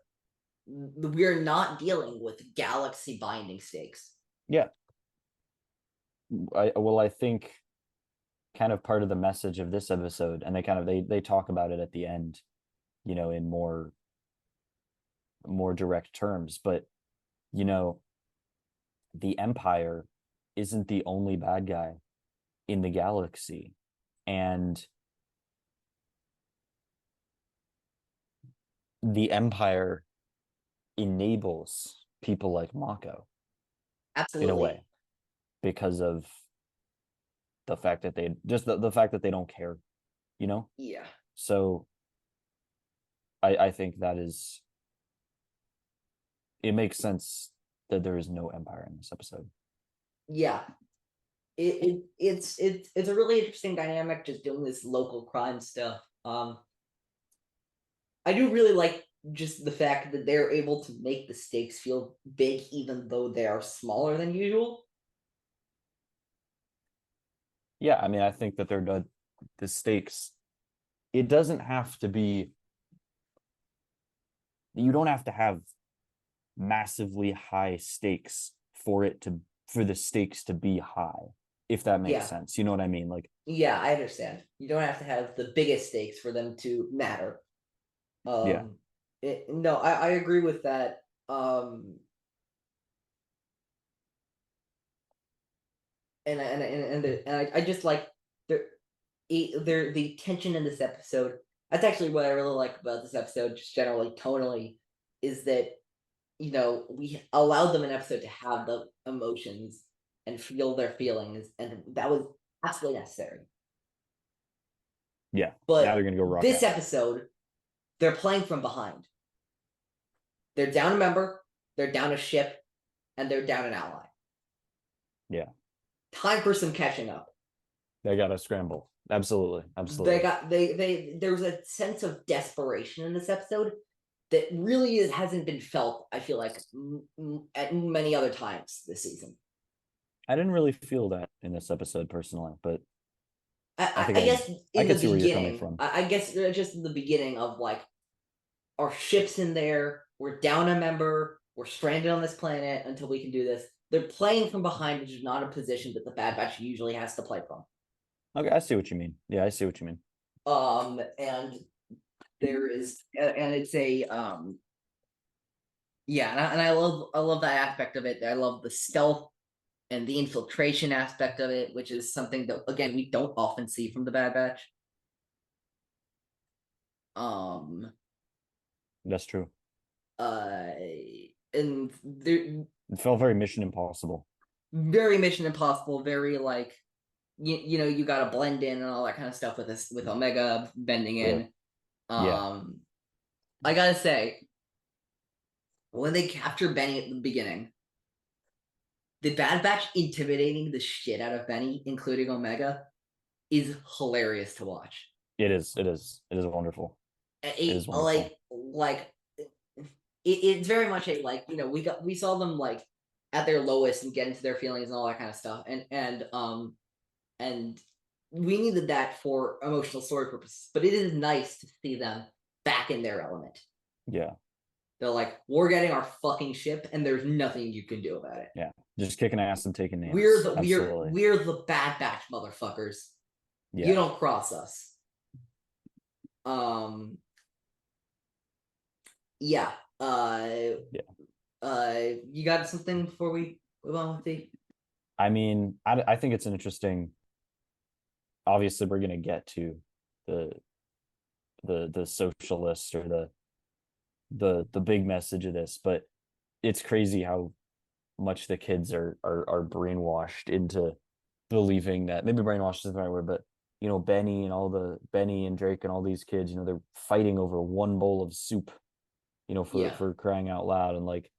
we're not dealing with galaxy binding stakes. Yeah. I think kind of part of the message of this episode, and they talk about it at the end, in more direct terms, but the Empire isn't the only bad guy in the galaxy, and the Empire enables people like Mako in a Absolutely. way, because of the fact that the fact that they don't care, Yeah. so I think it makes sense that there is no Empire in this episode. Yeah. It's a really interesting dynamic, just doing this local crime stuff. I do really like just the fact that they're able to make the stakes feel big, even though they are smaller than usual. Yeah, I mean, I think that the stakes. It doesn't have to be. You don't have to have massively high stakes for the stakes to be high, if that makes sense. You know what I mean? Like, yeah, I understand. You don't have to have the biggest stakes for them to matter. Yeah. No, I agree with that. And I just like the tension in this episode. That's actually what I really like about this episode, just generally tonally, is that we allowed them an episode to have the emotions and feel their feelings, and that was absolutely necessary. Yeah. But now they're gonna go rock this out. episode, they're playing from behind. They're down a member, they're down a ship, and they're down an ally. Yeah. Time for some catching up. They gotta scramble. Absolutely. There's a sense of desperation in this episode that really hasn't been felt, I feel like, at many other times this season. I didn't really feel that in this episode personally, but I guess in the see where you're coming beginning, from. I guess just in the beginning of like our ship's in there, we're down a member, we're stranded on this planet until we can do this. They're playing from behind, which is not a position that the Bad Batch usually has to play from. Okay, I see what you mean. Yeah, I see what you mean. And there is, and it's a yeah, and I love that aspect of it. I love the stealth and the infiltration aspect of it, which is something that again we don't often see from the Bad Batch. That's true. And there, It felt very Mission Impossible. very Mission Impossible, very like you gotta blend in and all that kind of stuff with this with Omega bending in. Yeah. I gotta say, when they capture Benny at the beginning, the Bad Batch intimidating the shit out of Benny, including Omega, is hilarious to watch. It is wonderful. It is wonderful. It's very much a like we saw them like at their lowest and get into their feelings and all that kind of stuff, and we needed that for emotional story purposes. But it is nice to see them back in their element. Yeah. They're like, we're getting our fucking ship, and there's nothing you can do about it. Yeah, just kicking ass and taking names. We're the Bad Batch motherfuckers. Yeah. You don't cross us. Yeah. You got something before we move on with the? I mean, I think it's an interesting. Obviously, we're gonna get to the socialist or the big message of this, but it's crazy how much the kids are brainwashed into believing that, maybe brainwashed isn't the right word, but Benny and Drake and all these kids, they're fighting over one bowl of soup, for crying out loud. And like,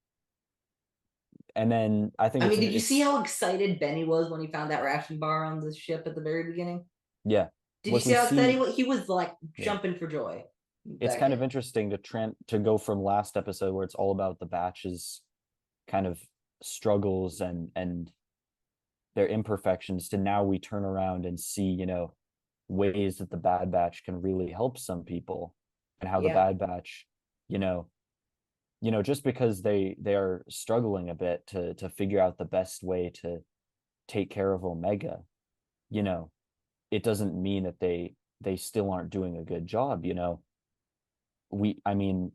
and then I think, did you see how excited Benny was when he found that ration bar on the ship at the very beginning? Yeah. Did you see how excited he was like jumping for joy? It's kind of interesting to go from last episode where it's all about the Batch's kind of struggles and their imperfections, to now we turn around and see ways that the Bad Batch can really help some people, and how the Bad Batch just because they are struggling a bit to figure out the best way to take care of Omega, you know, it doesn't mean that they still aren't doing a good job. I mean,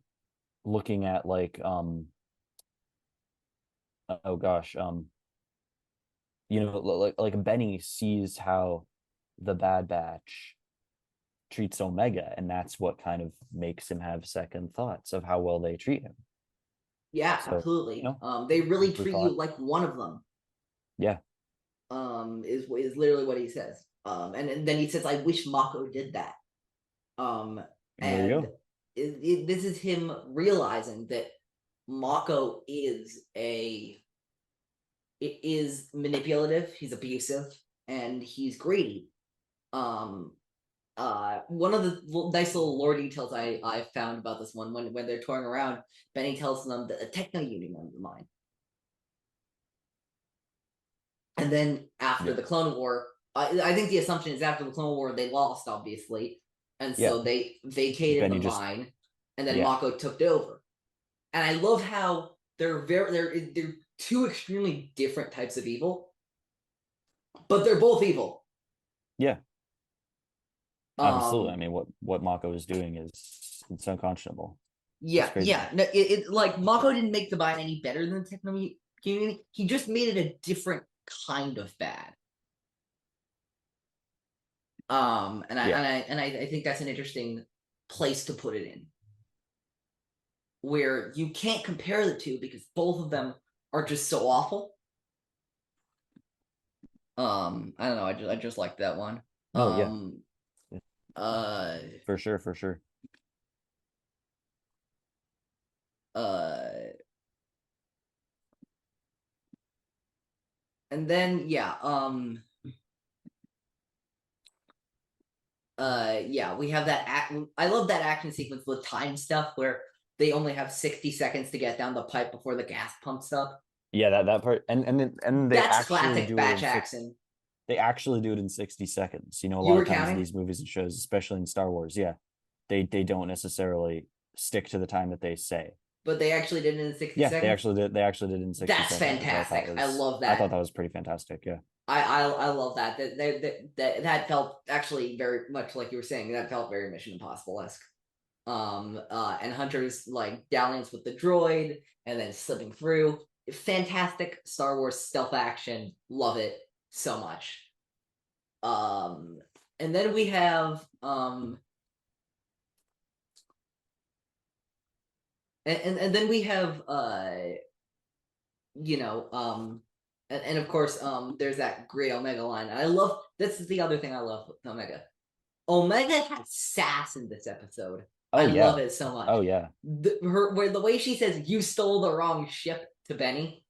looking at like oh gosh, like Benny sees how the Bad Batch treats Omega, and that's what kind of makes him have second thoughts of how well they treat him. Yeah, So, absolutely. They really we treat you thought, like one of them. yeah, Is literally what he says. And then he says, "I wish Mako did that." there you And go. this is him realizing that Mako is manipulative, he's abusive, and he's greedy. Um, one of the nice little lore details I found about this one, when they're touring around, Benny tells them that a techno union under mine. And then after Yeah, the Clone War, I think the assumption is after the Clone War they lost, obviously, and yeah. so they vacated the Benny just, mine, and then yeah. Mako took it over. And I love how they're two extremely different types of evil, but they're both evil. Yeah, absolutely. I Um, mean, what Mako is doing is it's unconscionable. It's yeah, crazy. yeah. No, like Mako didn't make the Vine any better than the techno community. He just made it a different kind of bad. Yeah. I think that's an interesting place to put it in, where you can't compare the two because both of them are just so awful. I don't know. I just like that one. Oh yeah. Um, Yeah. uh, For sure, for sure. uh, and then yeah, yeah, we have that act. I love that action sequence with time stuff where they only have 60 seconds to get down the pipe before the gas pumps up. Yeah, that part, and they That's actually classic do it batch in six. action. They actually do it in 60 seconds. A You lot were of times in counting, these movies and shows, especially in Star Wars, yeah, they don't necessarily stick to the time that they say. but they actually did it in 60 Yeah, seconds. They actually did it in 60 That's seconds, which fantastic. I love I thought that. that was pretty fantastic. Yeah. I love that. That felt actually very much like you were saying. That felt very Mission Impossible esque. And Hunter's like dalliance with the droid and then slipping through. Fantastic Star Wars stealth action. Love it so much. Um, and then we have and then we have you know and of course there's that great Omega line. And I love this is the other thing I love with Omega. Omega has sass in this episode. I Oh love yeah. it so much. Oh yeah. Where the way she says "you stole the wrong ship" to Benny,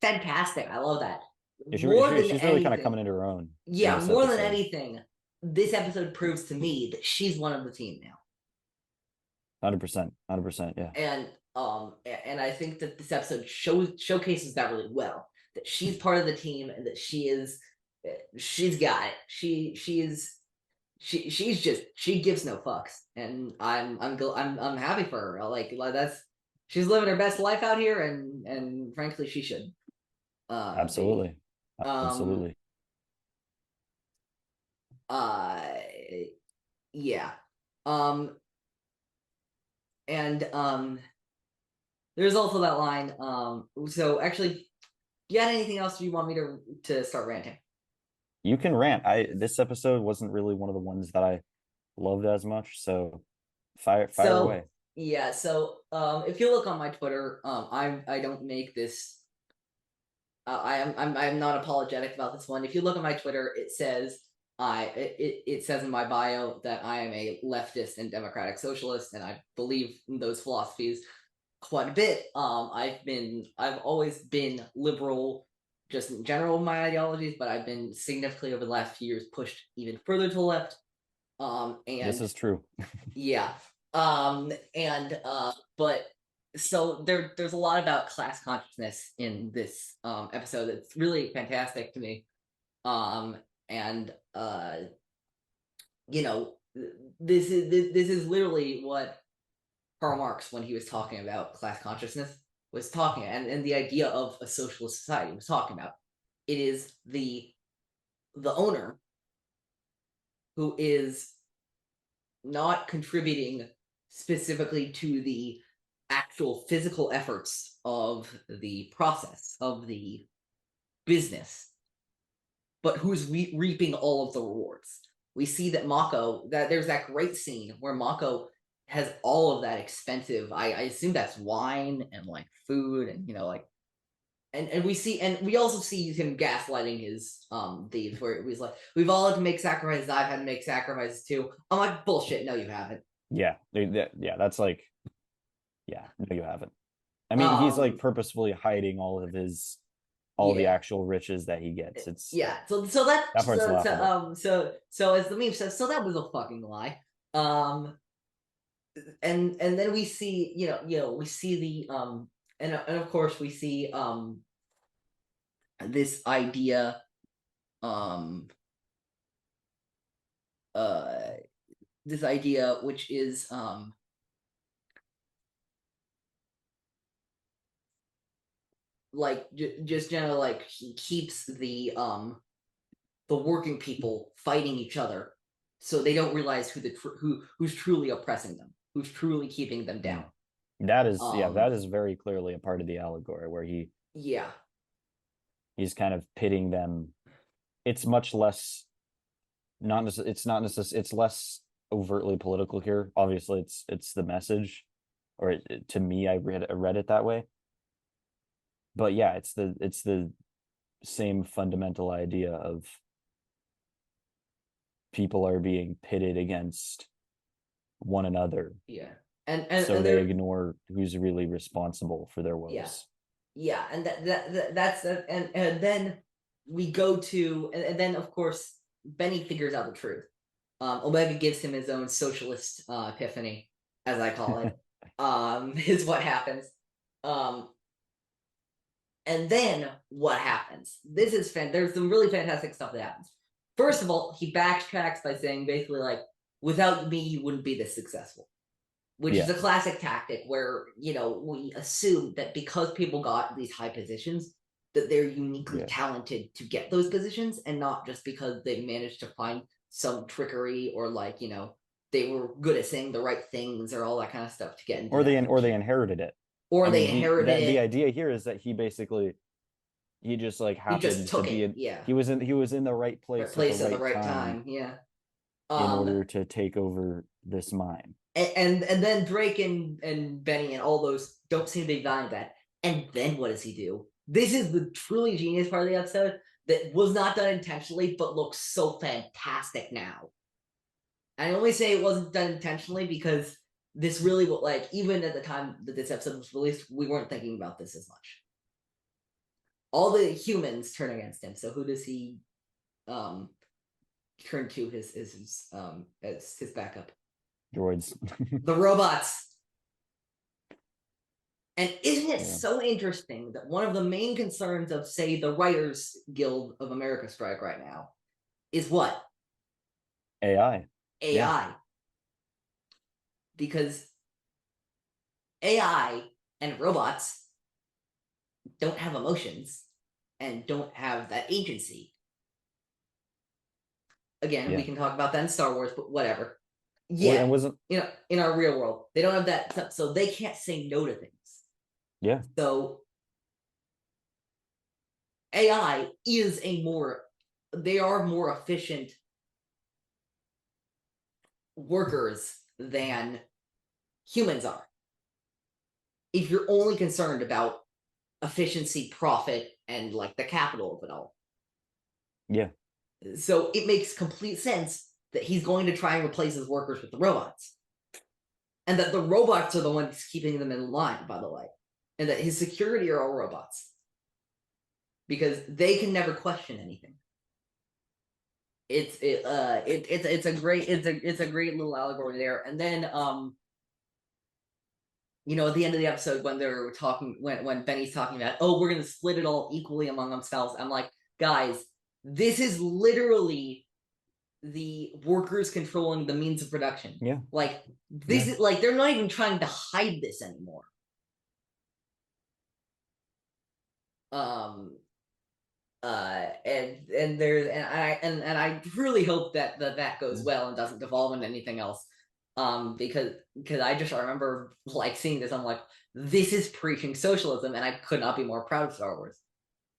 fantastic. I love that Yeah, more than she's really kind of anything. coming into her own in Yeah, this more than episode. anything, this episode proves to me that she's one of the team now. 100%. 100%. Yeah. And I think that this episode showcases that really well. That she's part of the team and that she's got it. She gives no fucks, and I'm happy for her. Like that's she's living her best life out here, and frankly, she should be. Absolutely. Um, Absolutely. uh, yeah. Um, and there's also that line. So actually, you got anything else you want me to start ranting? You can rant. This episode wasn't really one of the ones that I loved as much, so fire So away. yeah, so if you look on my Twitter, I don't make this. I'm not apologetic about this one. If you look at my Twitter, it says it says in my bio that I am a leftist and democratic socialist, and I believe in those philosophies quite a bit. I've always been liberal, just in general in my ideologies, but I've been significantly over the last few years pushed even further to the left. This And is true. yeah, but so there's a lot about class consciousness in this episode. It's really fantastic to me. Um, and you know, this is literally what Karl Marx, when he was talking about class consciousness, was talking, and the idea of a socialist society was talking about. It is the owner who is not contributing specifically to the actual physical efforts of the process of the business, but who's reaping all of the rewards. We see that Mako, that there's that great scene where Mako has all of that expensive, I assume that's wine and like food and like, and we also see him gaslighting his thieves, where he's like, we've all had to make sacrifices, I've had to make sacrifices too. I'm like, bullshit, no you haven't. Yeah, that's like, yeah, no you haven't. I mean, he's like purposefully hiding all of his the actual riches that he gets. It's so that part's laughable. So as the meme says, so that was a fucking lie. And then we see we see the and of course we see this idea this idea which is like just generally, like, he keeps the working people fighting each other, so they don't realize who's truly oppressing them, who's truly keeping them down. That is that is very clearly a part of the allegory where he's kind of pitting them. It's much less it's less overtly political here. Obviously it's the message, or to me, I read it that way. But yeah, it's the same fundamental idea of people are being pitted against one another. Yeah. So they ignore who's really responsible for their woes. Yeah, and that's and then we go to, and then of course Benny figures out the truth. Omega gives him his own socialist epiphany, as I call it. Is what happens. And then what happens? This is there's some really fantastic stuff that happens. First of all, he backtracks by saying basically like, without me, you wouldn't be this successful. Which is a classic tactic where, we assume that because people got these high positions, that they're uniquely talented to get those positions, and not just because they managed to find some trickery or like, they were good at saying the right things or all that kind of stuff to get into or they inherited it. Or they inherited it. The idea here is that he just like happened to be in, he was in the right place at the right time. Yeah. In order to take over this mine. And then Drake and Benny and all those don't seem to be valuing that. And then what does he do? This is the truly genius part of the episode that was not done intentionally, but looks so fantastic now. And I only say it wasn't done intentionally because this really, like, even at the time that this episode was released, we weren't thinking about this as much. All the humans turn against him. So who does he turn to as his backup? Droids. The robots. And isn't it so interesting that one of the main concerns of, say, the Writers Guild of America strike right now is what? AI. Because AI and robots don't have emotions and don't have that agency. Again, we can talk about that in star Wars, but whatever. Yeah, in our real world, they don't have that, so they can't say no to things. Yeah. So AI is they are more efficient workers than humans are. If you're only concerned about efficiency, profit, and like the capital of it all. Yeah. So it makes complete sense that he's going to try and replace his workers with the robots. And that the robots are the ones keeping them in line, by the way. And that his security are all robots. Because they can never question anything. It's a great little allegory there. And then at the end of the episode when they're talking, when Benny's talking about, we're gonna split it all equally among themselves, I'm like, guys, this is literally the workers controlling the means of production. Yeah. Like this is like they're not even trying to hide this anymore. And there's and I really hope that that goes well and doesn't devolve into anything else. Because I just remember like seeing this, I'm like, this is preaching socialism, and I could not be more proud of Star Wars.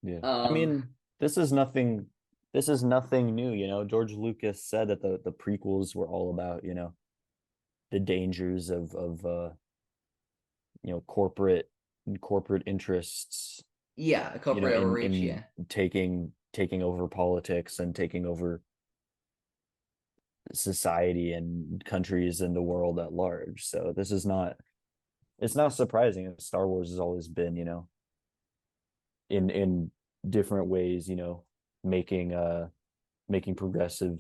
Yeah. I mean, this is nothing new, you know. George Lucas said that the prequels were all about, you know, the dangers of you know, corporate interests, yeah, you know, corporate overreach, in yeah. taking over politics and taking over society and countries and the world at large. So this is not, it's not surprising. Star Wars has always been, you know, in different ways, you know, making making progressive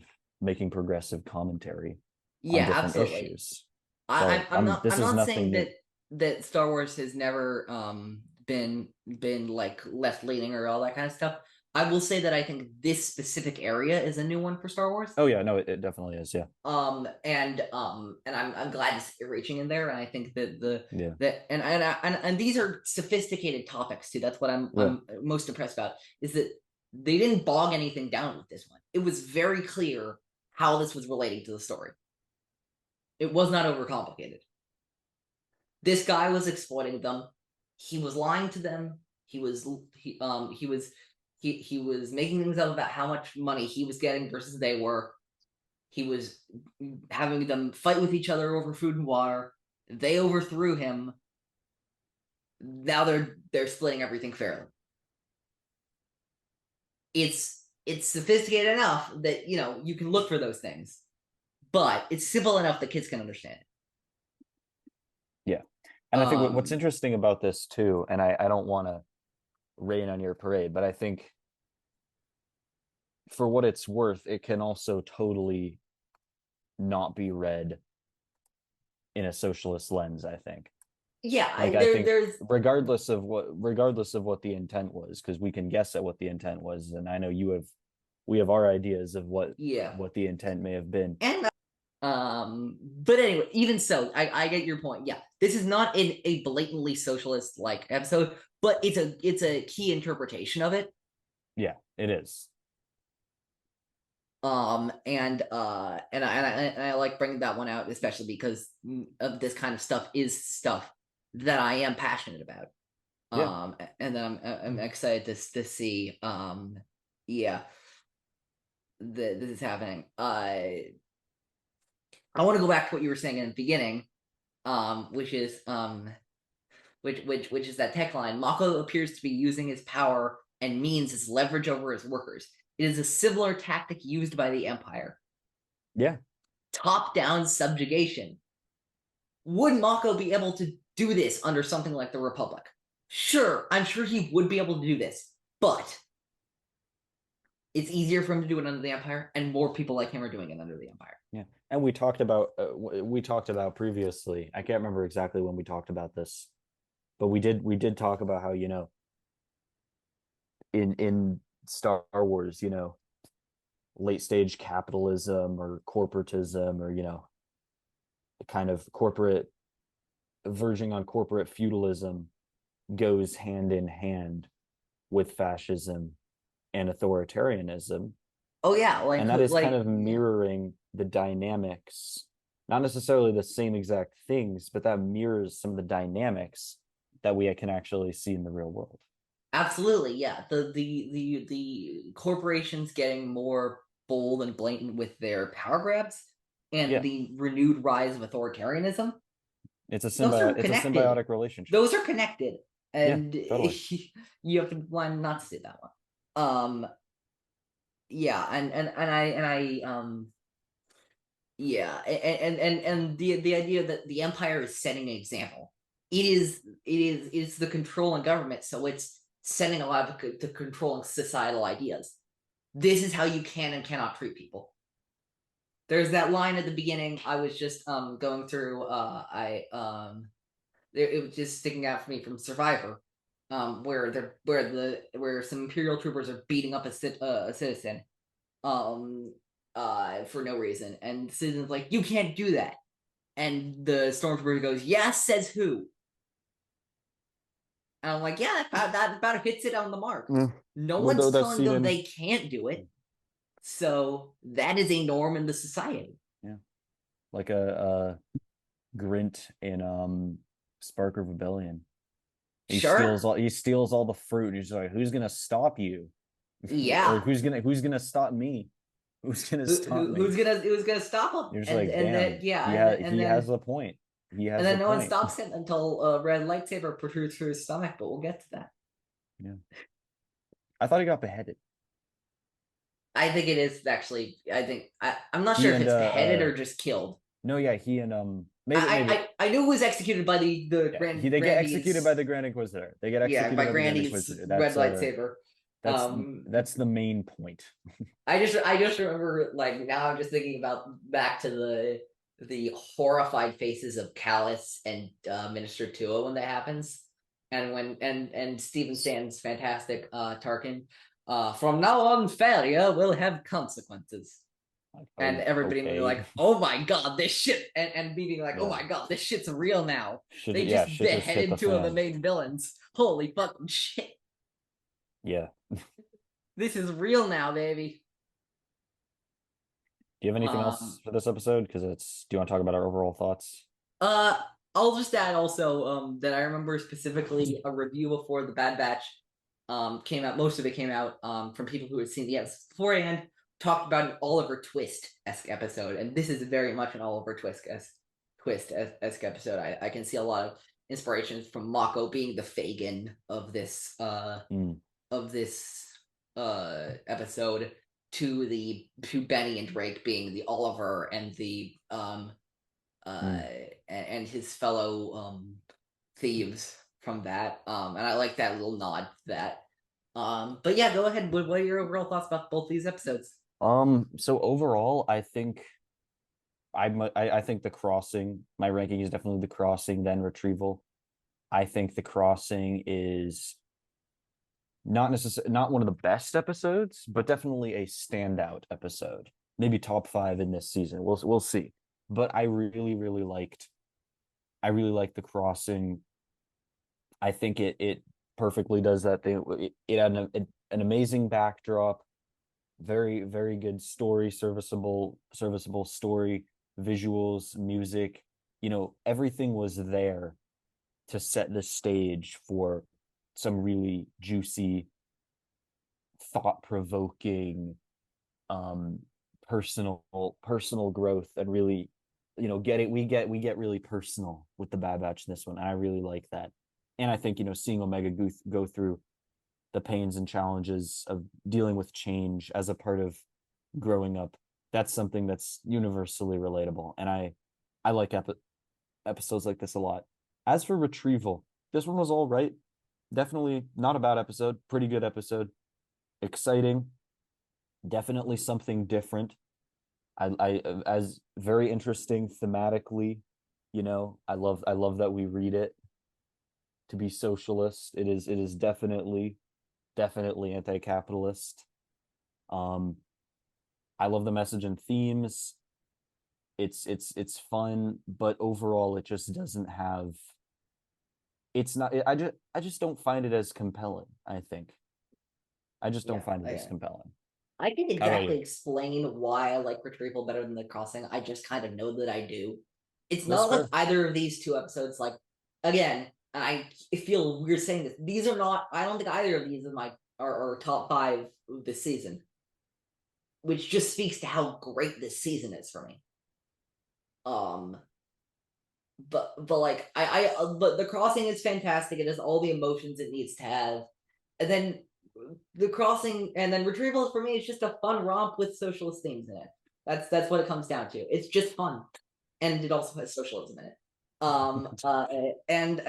commentary on Yeah, different absolutely. issues. I, So I'm not this I'm is not nothing saying new. that Star Wars has never been like left leaning or all that kind of stuff. I will say that I think this specific area is a new one for Star Wars. Oh yeah, no, it definitely is. Yeah. And I'm glad to see it reaching in there, and I think that Yeah. and these are sophisticated topics too. That's what Yeah. I'm most impressed about, is that they didn't bog anything down with this one. It was very clear how this was relating to the story. It was not overcomplicated. This guy was exploiting them. He was lying to them. He was he was making things up about how much money he was getting versus they were. He was having them fight with each other over food and water. They overthrew him. Now they're splitting everything fairly. It's sophisticated enough that, you know, you can look for those things, but it's simple enough that kids can understand it. Yeah. And I think what's Um, interesting about this too, and I don't want to rain on your parade, but I think for what it's worth, it can also totally not be read in a socialist lens, I think. yeah, Like I think there's regardless of what the intent was, because we can guess at what the intent was, and I know we have our ideas of yeah, what the intent may have been. and but anyway, even so, I get your point. Yeah, this is not a blatantly socialist like episode, but it's a key interpretation of it. Yeah, it is. And I like bringing that one out, especially because of this kind of stuff is stuff that I am passionate about. Yeah. And then I'm excited to see yeah, this is happening. I want to go back to what you were saying in the beginning, which is which is that tech line. Mako appears to be using his power and means as leverage over his workers. It is a similar tactic used by the Empire. Yeah. Top-down subjugation. Would Mako be able to do this under something like the Republic? Sure, I'm sure he would be able to do this, but it's easier for him to do it under the Empire, and more people like him are doing it under the Empire. Yeah. And we talked about previously. I can't remember exactly when we talked about this, but we did talk about how, you know, in Star Wars, you know, late stage capitalism or corporatism, or, you know, kind of corporate verging on corporate feudalism goes hand in hand with fascism and authoritarianism. Oh yeah, And that is kind like of mirroring the dynamics, not necessarily the same exact things, but that mirrors some of the dynamics that we can actually see in the real world. absolutely, yeah. The corporations getting more bold and blatant with their power grabs, and Yeah. the renewed rise of authoritarianism. It's a Those are it's a connected. symbiotic relationship. Those are connected, Yeah, and totally. you have to learn not to say that one. Yeah, yeah, and the idea that the Empire is setting an example. It's the controlling government, so it's setting a lot of the controlling societal ideas. This is how you can and cannot treat people. There's that line at the beginning. I was just going through. It was just sticking out for me from Survivor, where some Imperial troopers are beating up a citizen. Um, for no reason. And the citizen's like, you can't do that. And the stormtrooper goes, yeah, says who? And I'm like, yeah, that about hits it on the mark. No one's telling them they can't do it. So that is a norm in the society. Yeah. Like a Grint in Spark of Rebellion. He steals all the fruit, and he's like, who's gonna stop you? Yeah. Or who's gonna stop me? Who's gonna stop me? Who's gonna stop him? You're just like, damn, he has a point. He has, and then no point. one stops him until a red lightsaber protrudes through his stomach. But we'll get to that. Yeah, I thought he got beheaded. I think it is actually. I'm not sure if it's beheaded or just killed. No, yeah, he and maybe I knew it was executed by the Grand. They get executed by the Grand Inquisitor. They get executed by Grandy's red lightsaber. That's the main point. I just remember, like, now I'm just thinking about back to the horrified faces of Callus and Minister Tua when that happens, and when and Stephen Stan's fantastic Tarkin. From now on, failure will have consequences. And everybody being like, oh my god, this shit, and me being like, oh my god, this shit's real now. They just beheaded two of the main villains. Holy fucking shit. Yeah. This is real now, baby. Do you have anything else for this episode? Because do you want to talk about our overall thoughts? I'll just add also that I remember specifically a review before the Bad Batch came out. Most of it came out from people who had seen the episode beforehand, talked about an Oliver Twist-esque episode, and this is very much an Oliver Twist-esque episode. I can see a lot of inspirations from Mako being the Fagin of this episode to Benny and Drake being the Oliver and the and his fellow thieves from that. And I like that little nod to that. But yeah, go ahead. What are your overall thoughts about both these episodes? So overall, I think the Crossing, my ranking is definitely the Crossing, then Retrieval. I think the Crossing is not one of the best episodes, but definitely a standout episode. Maybe top 5 in this season. We'll see. But I really liked the Crossing. I think it perfectly does that thing. It had an amazing backdrop, very good story, serviceable story, visuals, music. Everything was there to set the stage for some really juicy, thought-provoking, personal growth, and really, we get really personal with the Bad Batch in this one, and I really like that. And I think, seeing Omega go through the pains and challenges of dealing with change as a part of growing up, that's something that's universally relatable, and I like episodes like this a lot. As for Retrieval, this one was all right. Definitely not a bad episode. Pretty good episode. Exciting. Definitely something different. I as very interesting thematically. I love that we read it to be socialist. It is definitely anti-capitalist. I love the message and themes. It's fun, but overall it just doesn't have. It's not. I just don't find it as compelling. I think. I just don't find it as compelling. I can exactly explain why I like Retrieval better than The Crossing. I just kind of know that I do. It's not like either of these two episodes. Like, again, I feel weird saying this. These are not. I don't think either of these are top 5 of this season, which just speaks to how great this season is for me. But like but The Crossing is fantastic. It has all the emotions it needs to have, and then The Crossing and then Retrieval for me is just a fun romp with socialist themes in it. That's what it comes down to. It's just fun, and it also has socialism in it. And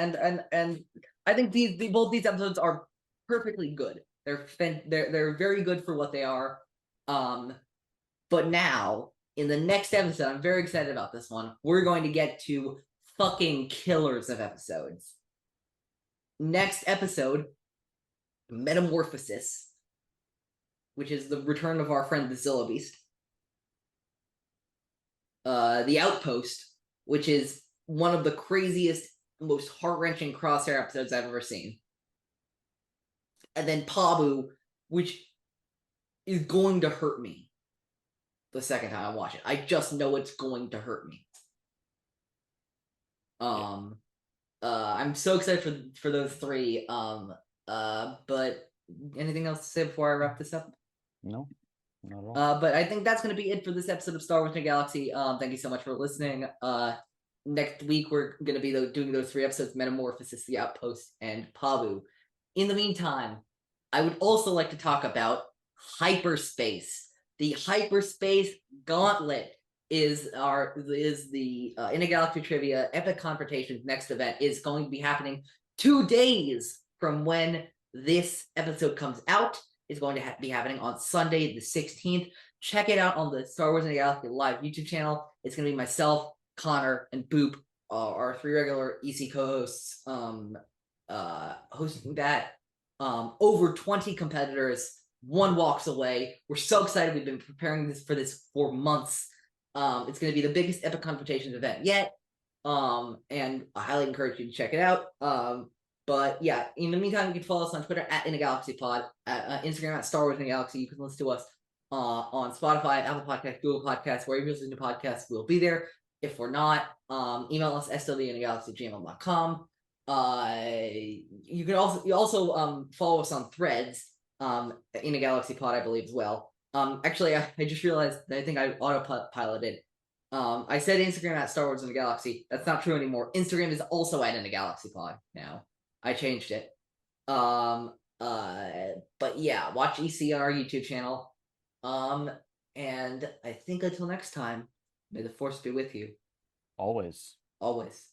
I think both these episodes are perfectly good. They're very good for what they are. But now in the next episode, I'm very excited about this one. We're going to get to fucking killers of episodes. Next episode, Metamorphosis, which is the return of our friend the Zilla Beast. The Outpost, which is one of the craziest, most heart-wrenching Crosshair episodes I've ever seen. And then Pabu, which is going to hurt me the second time I watch it. I just know it's going to hurt me. I'm so excited for those three. But anything else to say before I wrap this up? No, not at all. But I think that's going to be it for this episode of Star Wars in the Galaxy. Thank you so much for listening. Next week we're going to be doing those 3 episodes: Metamorphosis, The Outpost, and Pabu. In the meantime, I would also like to talk about hyperspace. The hyperspace gauntlet is the In a Galaxy Trivia Epic Confrontations next event. Is going to be happening 2 days from when this episode comes out. It's going to be happening on Sunday the 16th. Check it out on the Star Wars in the Galaxy live YouTube channel. It's going to be myself, Connor, and Boop, our 3 regular EC co-hosts, hosting that. Over 20 competitors, 1 walks away. We're so excited. We've been preparing for this for months. It's going to be the biggest Epic Confrontations event yet, and I highly encourage you to check it out. But yeah, in the meantime, you can follow us on Twitter at @InAGalaxyPod, at Instagram at Star Wars in the Galaxy. You can listen to us on Spotify, Apple Podcasts, Google Podcasts, wherever you listen to podcasts, we'll be there. If we're not, email us slvinagalaxy@gmail.com. You can also follow us on Threads, in a Galaxy Pod, I believe, as well. Actually, I just realized that I think I autopiloted. I said Instagram at Star Wars in the Galaxy. That's not true anymore. Instagram is also at In a Galaxy Pod now. I changed it. But yeah, watch EC on our YouTube channel. And I think until next time, may the Force be with you. Always. Always.